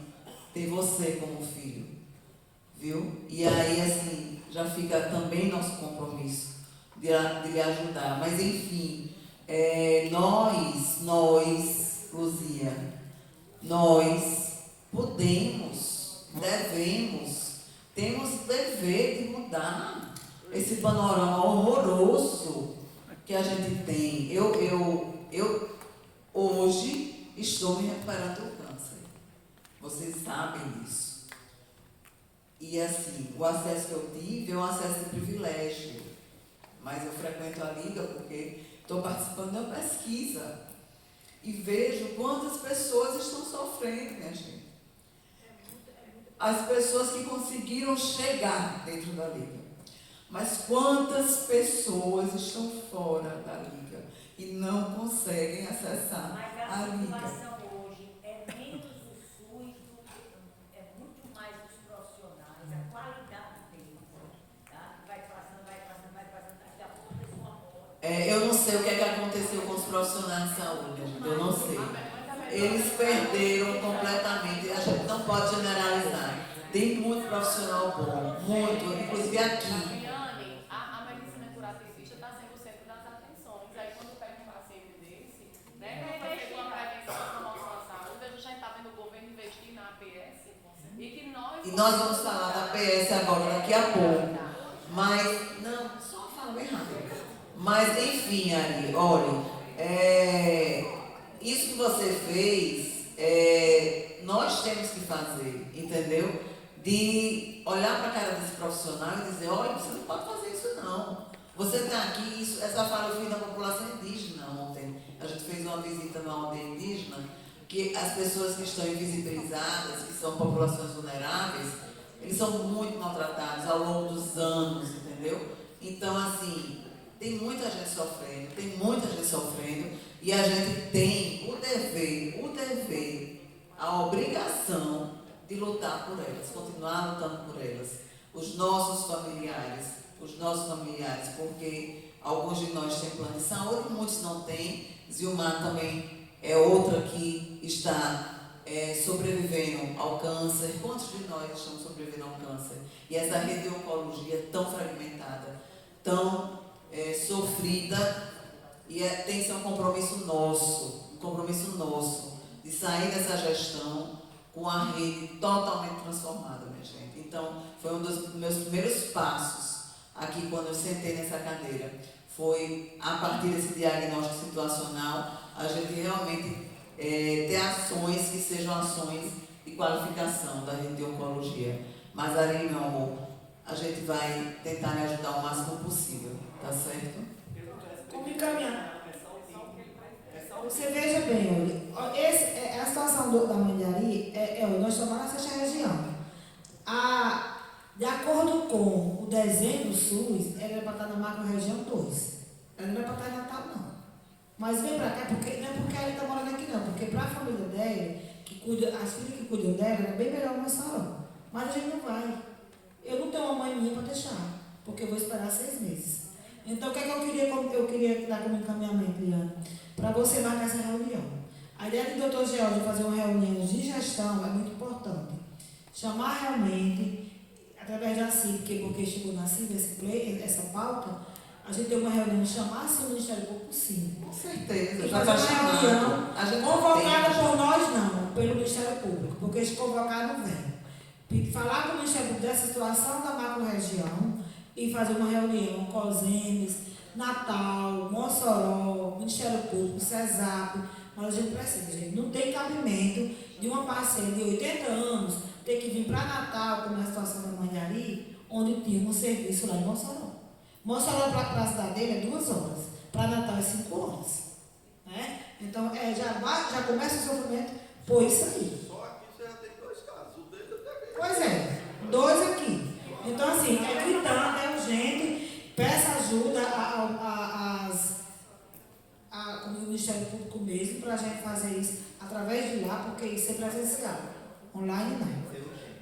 tem você como filho. Viu? E aí, assim, já fica também nosso compromisso de lhe ajudar. Mas, enfim, nós, Luzia, nós podemos, devemos, temos o dever de mudar esse panorama horroroso que a gente tem. Eu hoje estou me recuperando do câncer. Vocês sabem disso. E assim, o acesso que eu tive é um acesso de privilégio. Mas eu frequento a Liga porque estou participando de uma pesquisa. E vejo quantas pessoas estão sofrendo, minha gente. As pessoas que conseguiram chegar dentro da Liga. Mas quantas pessoas estão fora da Liga e não conseguem acessar a Liga? Mas a situação hoje é menos o SUS, é muito mais os profissionais, a qualidade deles, tá? Vai passando, daqui a pouco a pessoa morre. Eu não sei o que é que aconteceu com os profissionais de saúde, eu não sei. Eles perderam completamente, a gente não pode generalizar. Tem muito profissional bom, muito, inclusive aqui. E nós vamos falar da APS agora, daqui a pouco. Mas, não, só fala bem rápido. Mas, enfim, Ari, olha, isso que você fez, nós temos que fazer, entendeu? De olhar para a cara desse profissional e dizer, olha, você não pode fazer isso não. Você está aqui, essa fala eu fiz da população indígena ontem. A gente fez uma visita na aldeia indígena, que as pessoas que estão invisibilizadas, que são populações vulneráveis, eles são muito maltratados ao longo dos anos, entendeu? Então, assim, tem muita gente sofrendo, e a gente tem o dever, a obrigação de lutar por elas, continuar lutando por elas. Os nossos familiares, os nossos familiares, porque alguns de nós têm plano de saúde, muitos não têm. Zilmar também é outra que está sobrevivendo ao câncer. Quantos de nós estamos sobrevivendo ao câncer? E essa rede de oncologia tão fragmentada, tão sofrida, e tem que ser um compromisso nosso, de sair dessa gestão com a rede totalmente transformada, minha gente. Então, foi um dos meus primeiros passos aqui, quando eu sentei nessa cadeira. Foi, a partir desse diagnóstico situacional, a gente realmente ter ações que sejam ações de qualificação da rede de oncologia. Mas, Ari, meu amor, a gente vai tentar lhe ajudar o máximo possível, tá certo? Como encaminhar? Você veja bem, olha, a situação da mãe de Ari, nós estamos na sexta região. De acordo com o desenho do SUS, ela era para estar na macro-região 2. Ela não era para estar em Natal, não. Mas vem para cá, não é porque ela está morando aqui, não. Porque para a família dela, as filhas que cuidam dela, era bem melhor uma Mossoró. Mas a gente não vai. Eu não tenho uma mãe minha para deixar, porque eu vou esperar 6 meses. Então, o que é que eu queria dar como encaminhamento, Liana? Para você marcar essa reunião. A ideia do Dr. George de fazer uma reunião de gestão é muito importante. Chamar realmente, através da CIP, porque chegou na CIP essa pauta, a gente tem uma reunião, chamar-se o Ministério Público, sim. Com certeza. E fazer uma reunião convocada por nós, não, pelo Ministério Público, porque se convocar não vem. Falar com o Ministério Público dessa situação da macro-região e fazer uma reunião com os EMES, Natal, Mossoró, Ministério Público, CESAP, mas a gente precisa, gente. Não tem cabimento de uma parceira de 80 anos ter que vir para Natal, como é a situação da mãe de Ari, onde tinha um serviço lá em Mossoró. Mossoró para a cidade dele é 2 horas, para Natal é 5 horas. Né? Então, já começa o sofrimento por isso aí. Só aqui você já tem 2 casos, o dele até. Pois é, 2 aqui. Então, assim, é gritando, é urgente, peça ajuda ao Ministério Público mesmo, para a gente fazer isso através de lá, porque isso é presencial, online não.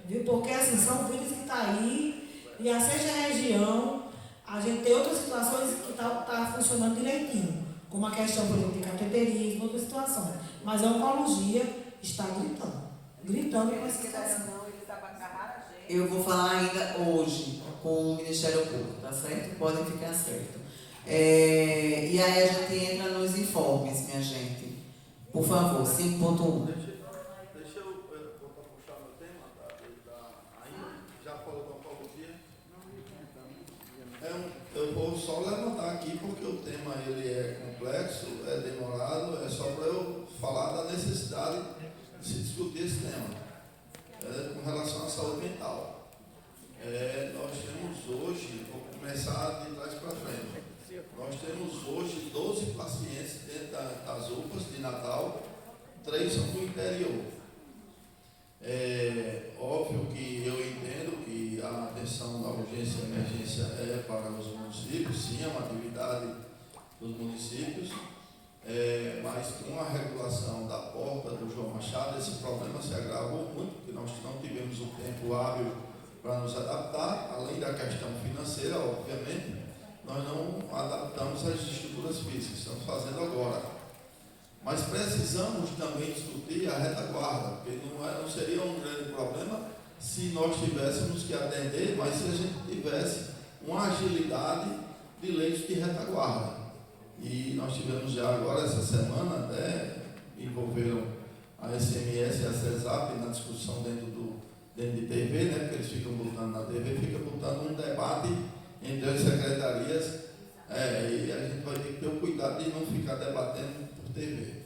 Viu? Porque, assim, são vidas que estão aí, e a sexta região, a gente tem outras situações que tá funcionando direitinho, como a questão, por exemplo, de cateterismo, outras situações. Mas a oncologia está gritando com essa situação. Eu vou falar ainda hoje com o Ministério Público, tá certo? Podem ficar certo. E aí a gente entra nos informes, minha gente. Por favor, 5.1. Deixa eu puxar meu tema, aí já falou da oncologia. Eu vou só levantar aqui porque o tema ele é complexo, é demorado, é só para eu falar da necessidade de se discutir esse tema. Com relação à saúde mental. Nós temos hoje, vou começar de trás para frente, nós temos hoje 12 pacientes dentro das UPAs de Natal, 3 são do interior. Óbvio que eu entendo que a atenção da urgência e emergência é para os municípios, sim, é uma atividade dos municípios, mas com a regulação da porta do João Machado, esse problema se agravou muito, porque nós não tivemos o tempo hábil para nos adaptar, além da questão financeira, obviamente, nós não adaptamos as estruturas físicas, estamos fazendo agora. Mas precisamos também discutir a retaguarda, porque não seria um grande problema se nós tivéssemos que atender, mas se a gente tivesse uma agilidade de leitos de retaguarda. E nós tivemos já agora, essa semana, envolveram a SMS e a CESAP na discussão dentro de TV, né, porque eles ficam botando na TV, fica botando um debate entre as secretarias, e a gente vai ter que ter o cuidado de não ficar debatendo por TV.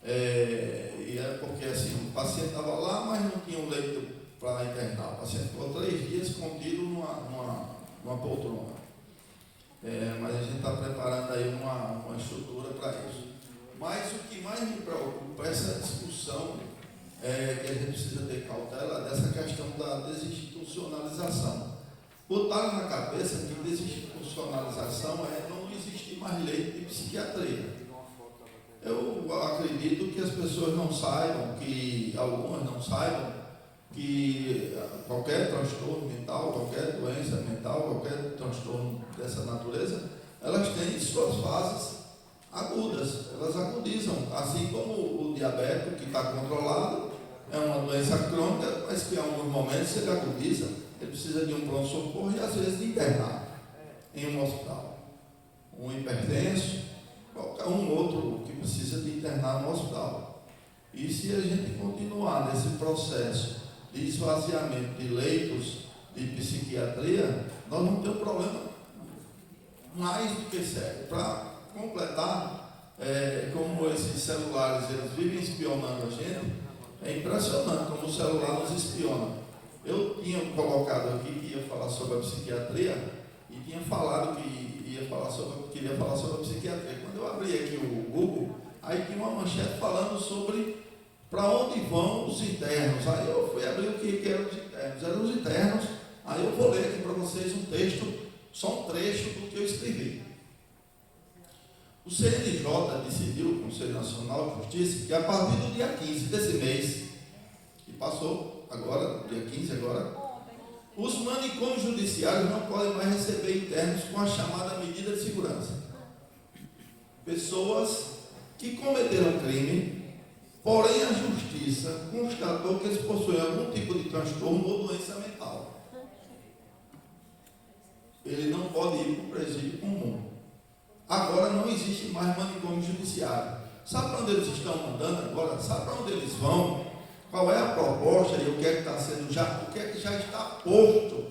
E é porque assim, o paciente estava lá, mas não tinha um leito para internar. O paciente ficou 3 dias contido numa poltrona. Mas a gente está preparando aí uma estrutura para isso. Mas o que mais me preocupa é essa discussão que a gente precisa ter cautela dessa questão da desinstitucionalização. Botaram na cabeça que desinstitucionalização é não existir mais leito de psiquiatria. Eu acredito que as pessoas não saibam, que algumas não saibam, que qualquer transtorno mental, qualquer doença mental, qualquer transtorno dessa natureza, elas têm suas fases agudas, elas agudizam, assim como o diabetes, que está controlado, é uma doença crônica, mas que em alguns momentos ele agudiza, ele precisa de um pronto-socorro e às vezes de internar em um hospital. Um hipertenso, qualquer um outro que precisa de internar no hospital. E se a gente continuar nesse processo de esvaziamento de leitos de psiquiatria, nós vamos ter um problema mais do que sério. Para completar, como esses celulares eles vivem espionando a gente, é impressionante como o celular nos espiona. Eu tinha colocado aqui que ia falar sobre a psiquiatria e tinha falado que queria falar sobre a psiquiatria. Quando eu abri aqui o Google, aí tinha uma manchete falando sobre para onde vão os internos. Aí eu fui abrir o que eram os internos. Eram os internos. Aí eu vou ler aqui para vocês um texto, só um trecho do que eu escrevi. O CNJ decidiu, o Conselho Nacional de Justiça, que a partir do dia 15 desse mês, que passou agora, dia 15 agora, os manicômios judiciários não podem mais receber internos com a chamada medida de segurança. Pessoas que cometeram crime, porém a justiça constatou que eles possuem algum tipo de transtorno ou doença mental. Ele não pode ir para o presídio comum. Agora não existe mais manicômio judiciário. Sabe para onde eles estão mandando agora? Sabe para onde eles vão? Qual é a proposta e o que é que está sendo o que é que já está posto?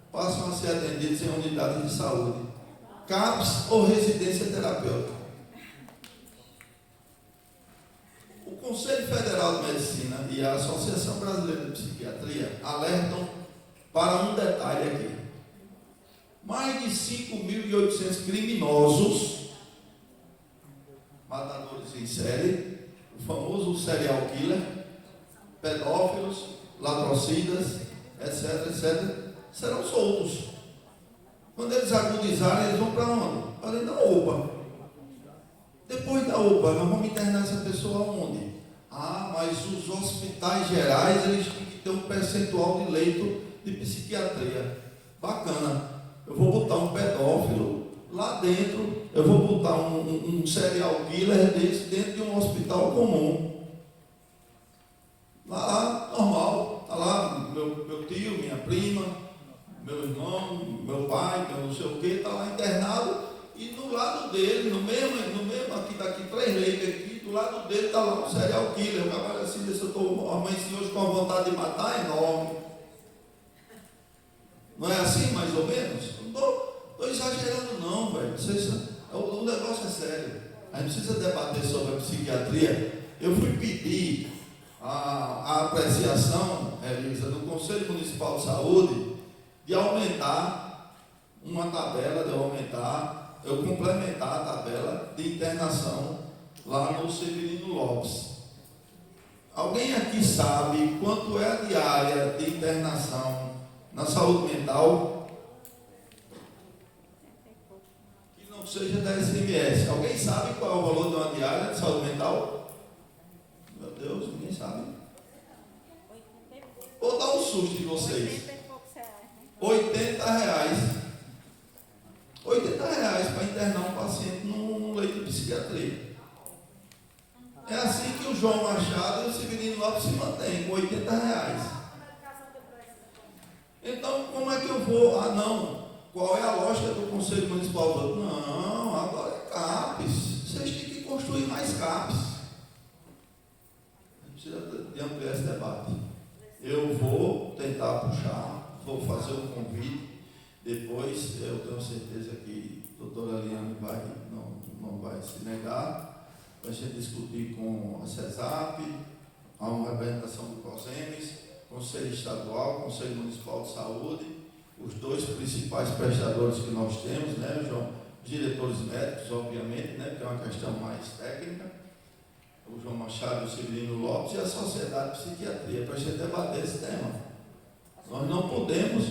Passam a ser atendidos em unidades de saúde, CAPS ou residência terapêutica. O Conselho Federal de Medicina e a Associação Brasileira de Psiquiatria alertam para um detalhe aqui. Mais de 5.800 criminosos, matadores em série, o famoso serial killer, pedófilos, latrocidas, etc., serão soltos. Quando eles agudizarem, eles vão para onde? Para dentro da UPA. Depois da UPA, nós vamos internar essa pessoa onde? Ah, mas os hospitais gerais, eles têm que ter um percentual de leito de psiquiatria. Bacana. Eu vou botar um pedófilo lá dentro, eu vou botar um serial killer desse dentro de um hospital comum. Lá, normal, está lá meu tio, minha prima, meu irmão, meu pai, meu não sei o que, está lá internado, e do lado dele, no mesmo aqui, daqui 3 leitos aqui, do lado dele está lá um serial killer. O cara assim, se eu estou amanheci hoje com a vontade de matar, é enorme. Não é assim, mais ou menos? Não estou exagerando não, velho. O negócio é sério. A gente precisa debater sobre a psiquiatria. Eu fui pedir a apreciação, Elisa, do Conselho Municipal de Saúde, de aumentar uma tabela, eu complementar a tabela de internação lá no Severino Lopes. Alguém aqui sabe quanto é a diária de internação na saúde mental? Que não seja da SMS. Alguém sabe qual é o valor de uma diária de saúde mental? Meu Deus, ninguém sabe. Vou dar um susto em vocês. R$80. R$80 para internar um paciente num leito de psiquiatria. É assim que o João Machado e o Severino Lopes se mantêm, com R$80. Então, como é que eu vou? Ah, não. Qual é a lógica do Conselho Municipal? Não, agora é CAPES. Vocês têm que construir mais CAPES. A gente precisa de ampliar esse debate. Eu vou tentar puxar, vou fazer um convite. Depois, eu tenho certeza que a doutora Liane não vai se negar. Vai ser discutir com a CESAP, a uma representação do COSEMES, Conselho Estadual, Conselho Municipal de Saúde, os 2 principais prestadores que nós temos, né, João? Os diretores médicos, obviamente, né, que é uma questão mais técnica, o João Machado e o Severino Lopes, e a Sociedade de Psiquiatria, para a gente debater esse tema. Nós não podemos.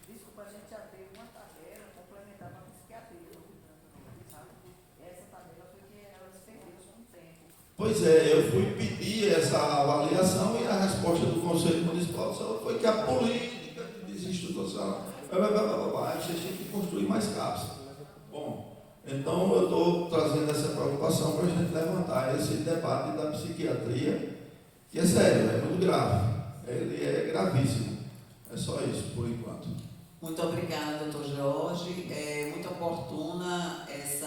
Desculpa, a gente já teve uma tabela complementar para a psiquiatria, sabe? Essa tabela foi que ela se perdeu com o tempo. Pois é, eu fui pedir essa avaliação e a resposta do Conselho Municipal de Saúde foi que a política desinstitucional Aí vocês têm que construir mais CAPs. Bom, então eu estou trazendo essa preocupação para a gente levantar esse debate da psiquiatria, que é sério, é muito grave. Ele é gravíssimo. É só isso, por enquanto. Muito obrigada, doutor Jorge. É muito oportuna esse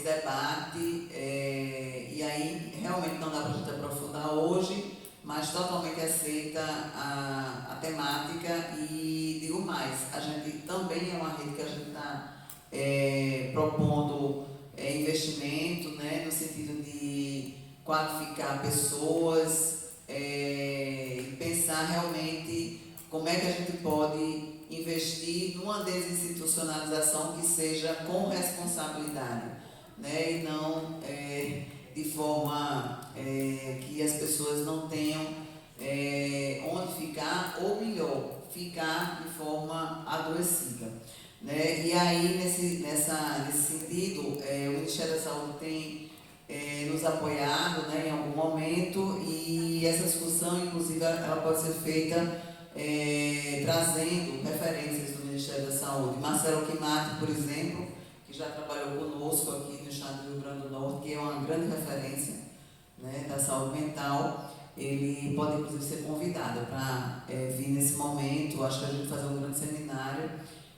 debate, e aí realmente não dá para a gente aprofundar hoje, mas totalmente aceita a temática e digo mais, a gente também é uma rede que a gente está propondo investimento, né, no sentido de qualificar pessoas e pensar realmente como é que a gente pode investir numa desinstitucionalização que seja com responsabilidade, né, e não de forma que as pessoas não tenham onde ficar, ou melhor, ficar de forma adoecida. Né? E aí, nesse sentido, o Ministério da Saúde tem nos apoiado, né, em algum momento, e essa discussão, inclusive, ela pode ser feita trazendo referências do Ministério da Saúde. Marcelo Quimati, por exemplo, que já trabalhou conosco aqui no estado do Rio Grande do Norte, que é uma grande referência, né, da saúde mental, ele pode inclusive ser convidado para vir nesse momento. Acho que a gente vai fazer um grande seminário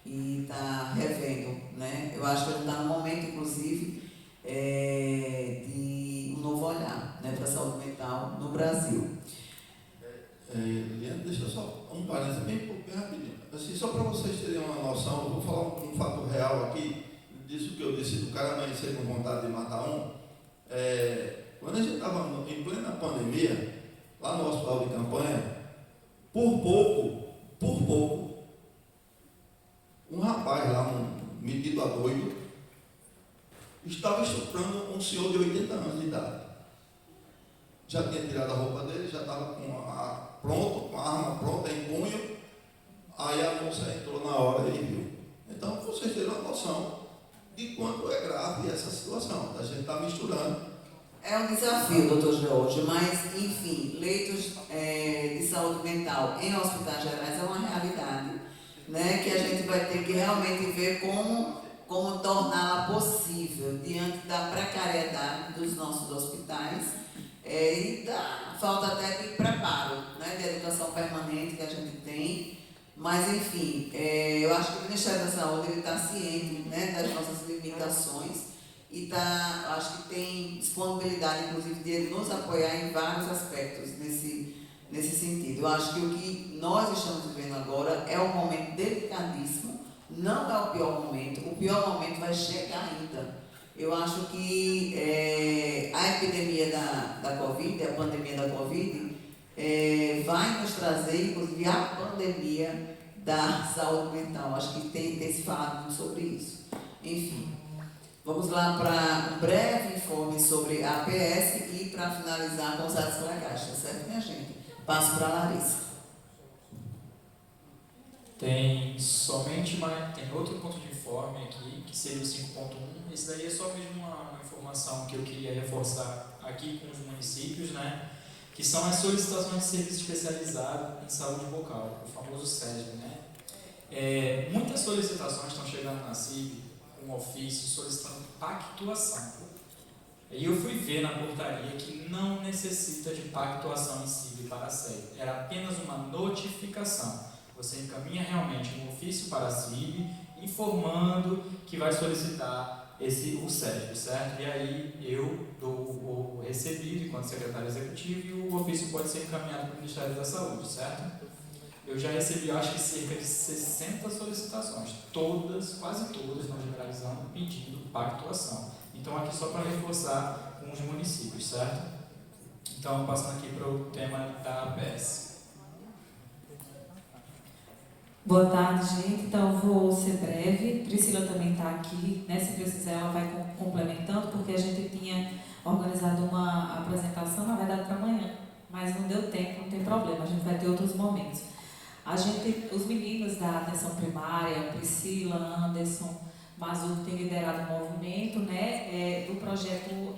e está revendo, né? Eu acho que a gente está no momento, inclusive, de um novo olhar, né, para a saúde mental no Brasil. Leandro, deixa eu só um parênteses bem rapidinho. Assim, só para vocês terem uma noção, eu vou falar um fato real aqui, disso que eu disse, do cara amanhecer com vontade de matar um. Quando a gente estava em plena pandemia, lá no hospital de campanha, por pouco, um rapaz lá, um metido a doido, estava estuprando um senhor de 80 anos de idade. Já tinha tirado a roupa dele, já estava com a arma pronta, em punho. Aí a moça entrou na hora e viu. Então, vocês terem uma noção de quanto é grave essa situação. A gente está misturando. É um desafio, doutor Jorge, mas, enfim, leitos de saúde mental em hospitais gerais é uma realidade, né, que a gente vai ter que realmente ver como torná-la possível diante da precariedade dos nossos hospitais e da falta até de preparo, né, de educação permanente que a gente tem. Mas, enfim, eu acho que o Ministério da Saúde está ciente, né, das nossas limitações e acho que tem disponibilidade, inclusive, de nos apoiar em vários aspectos nesse sentido. Eu acho que o que nós estamos vivendo agora é um momento delicadíssimo, não é o pior momento vai chegar ainda. Eu acho que a epidemia da Covid, a pandemia da Covid, vai nos trazer, inclusive, a pandemia da saúde mental. Acho que tem se falado muito sobre isso. Enfim, vamos lá para um breve informe sobre a APS e para finalizar com os atos legais, tá certo, minha gente? Passo para a Larissa. Tem outro ponto de informe aqui, que seria o 5.1. Esse daí é só mesmo uma informação que eu queria reforçar aqui com os municípios, né? Que são as solicitações de serviço especializado em saúde bucal, o famoso SESB, né? Muitas solicitações estão chegando na CIB, um ofício solicitando pactuação. E eu fui ver na portaria que não necessita de pactuação em CIB para a SESB, era apenas uma notificação. Você encaminha realmente um ofício para a CIB informando que vai solicitar o SESB, certo? E aí eu dou o recebido enquanto secretário executivo e o ofício pode ser encaminhado para o Ministério da Saúde, certo? Eu já recebi, acho que cerca de 60 solicitações, quase todas, não generalizando, pedindo pactuação. Então aqui só para reforçar com os municípios, certo? Então passando aqui para o tema da APS. Boa tarde, gente. Então, eu vou ser breve. Priscila também está aqui, né? Se precisar, ela vai complementando, porque a gente tinha organizado uma apresentação, na verdade, para amanhã, mas não deu tempo, não tem problema, a gente vai ter outros momentos. Os meninos da atenção primária, Priscila, Anderson, Mazur, tem liderado um movimento, né, do projeto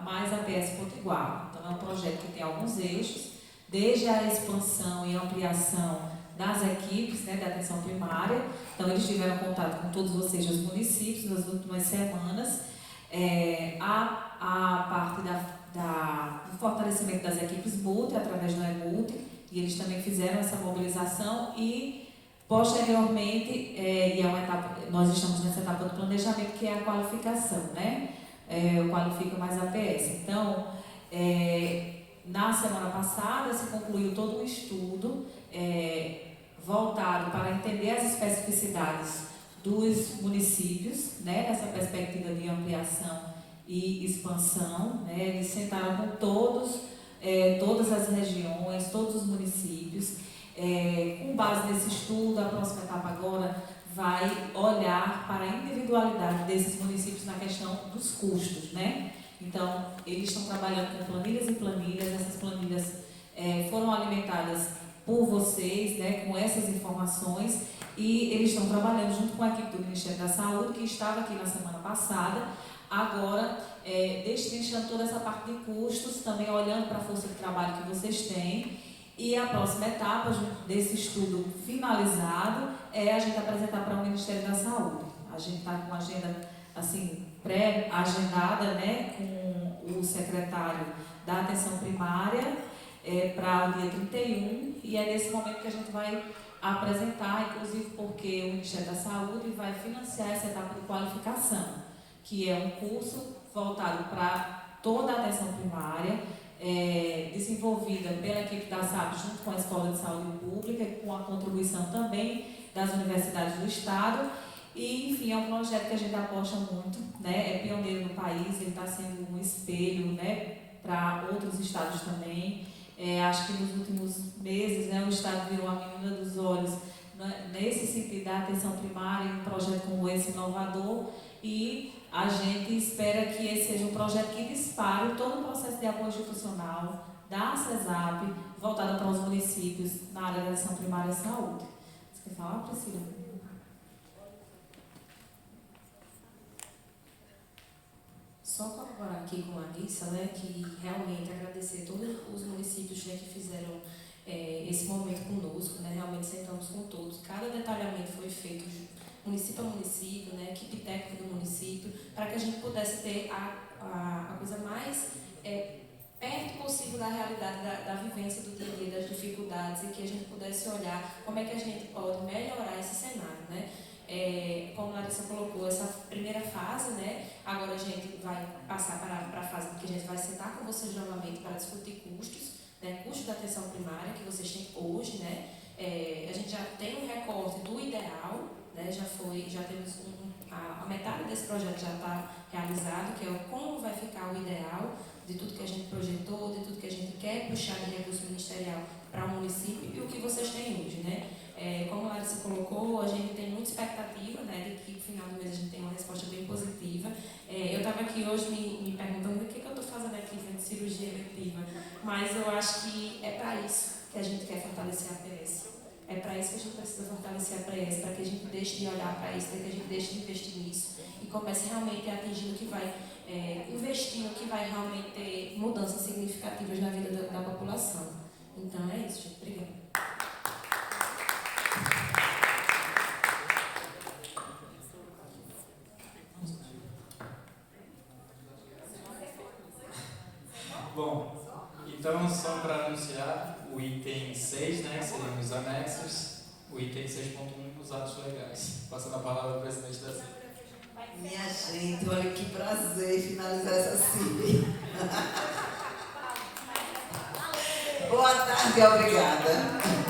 Mais APS Potiguar. Então, é um projeto que tem alguns eixos, desde a expansão e ampliação, das equipes, né, da atenção primária. Então, eles tiveram contato com todos vocês dos municípios nas últimas semanas. A parte do fortalecimento das equipes multi, através do EMULTI, e eles também fizeram essa mobilização e, posteriormente, e é uma etapa, nós estamos nessa etapa do planejamento, que é a qualificação, né? O Qualifica mais APS. Então, na semana passada, se concluiu todo um estudo voltado para entender as especificidades dos municípios, né, nessa perspectiva de ampliação e expansão, né. Eles sentaram com todas as regiões, todos os municípios. Com base nesse estudo, a próxima etapa agora vai olhar para a individualidade desses municípios na questão dos custos, né. Então, eles estão trabalhando com planilhas e planilhas. Essas planilhas foram alimentadas por vocês, né, com essas informações, e eles estão trabalhando junto com a equipe do Ministério da Saúde, que estava aqui na semana passada, agora destrinchando toda essa parte de custos, também olhando para a força de trabalho que vocês têm. E a próxima etapa desse estudo finalizado é a gente apresentar para o Ministério da Saúde. A gente está com a agenda assim, pré-agendada, né, com o secretário da Atenção Primária, para o dia 31, e é nesse momento que a gente vai apresentar, inclusive porque o Ministério da Saúde vai financiar essa etapa de qualificação, que é um curso voltado para toda a atenção primária, desenvolvida pela equipe da SAP junto com a Escola de Saúde Pública, com a contribuição também das universidades do Estado. E, enfim, é um projeto que a gente aposta muito, né? É pioneiro no país, ele está sendo um espelho, né, para outros estados também. Acho que nos últimos meses, né, o Estado virou a menina dos olhos, né, nesse sentido da atenção primária, um projeto como esse inovador, e a gente espera que esse seja um projeto que dispare todo o processo de apoio institucional da CESAP, voltado para os municípios na área da atenção primária e saúde. Você quer falar, Priscila? Só corroborar aqui com a Alissa, né, que realmente agradecer todos os municípios, né, que fizeram esse momento conosco, né, realmente sentamos com todos. Cada detalhamento foi feito município a município, né, equipe técnica do município, para que a gente pudesse ter a coisa mais perto possível da realidade da vivência do dia a dia, das dificuldades, e que a gente pudesse olhar como é que a gente pode melhorar esse cenário, né. Como a Larissa colocou, essa primeira fase, né, agora a gente vai passar para a fase que a gente vai sentar com vocês novamente para discutir custos, né, custos da atenção primária que vocês têm hoje, né. A gente já tem um recorte do ideal, né, já temos a metade desse projeto já está realizado, que é como vai ficar o ideal de tudo que a gente projetou, de tudo que a gente quer puxar de recurso ministerial para o município e o que vocês têm hoje, né. Como a Larissa colocou, a gente tem muita expectativa, né, de que no final do mês a gente tenha uma resposta bem positiva. Eu estava aqui hoje me perguntando o que eu estou fazendo aqui vendo cirurgia eletiva, mas eu acho que é para isso que a gente quer fortalecer a APS. É para isso que a gente precisa fortalecer a APS, para que a gente deixe de olhar para isso, para que a gente deixe de investir nisso e comece realmente a atingir o que vai, investir no que vai realmente ter mudanças significativas na vida da população. Então é isso, gente. Obrigada. Bom, então só para anunciar o item 6, né, que seriam os anexos, o item 6.1, os atos legais. Passando a palavra ao presidente da CIB. Minha gente, olha que prazer finalizar essa CIB. Boa tarde, obrigada.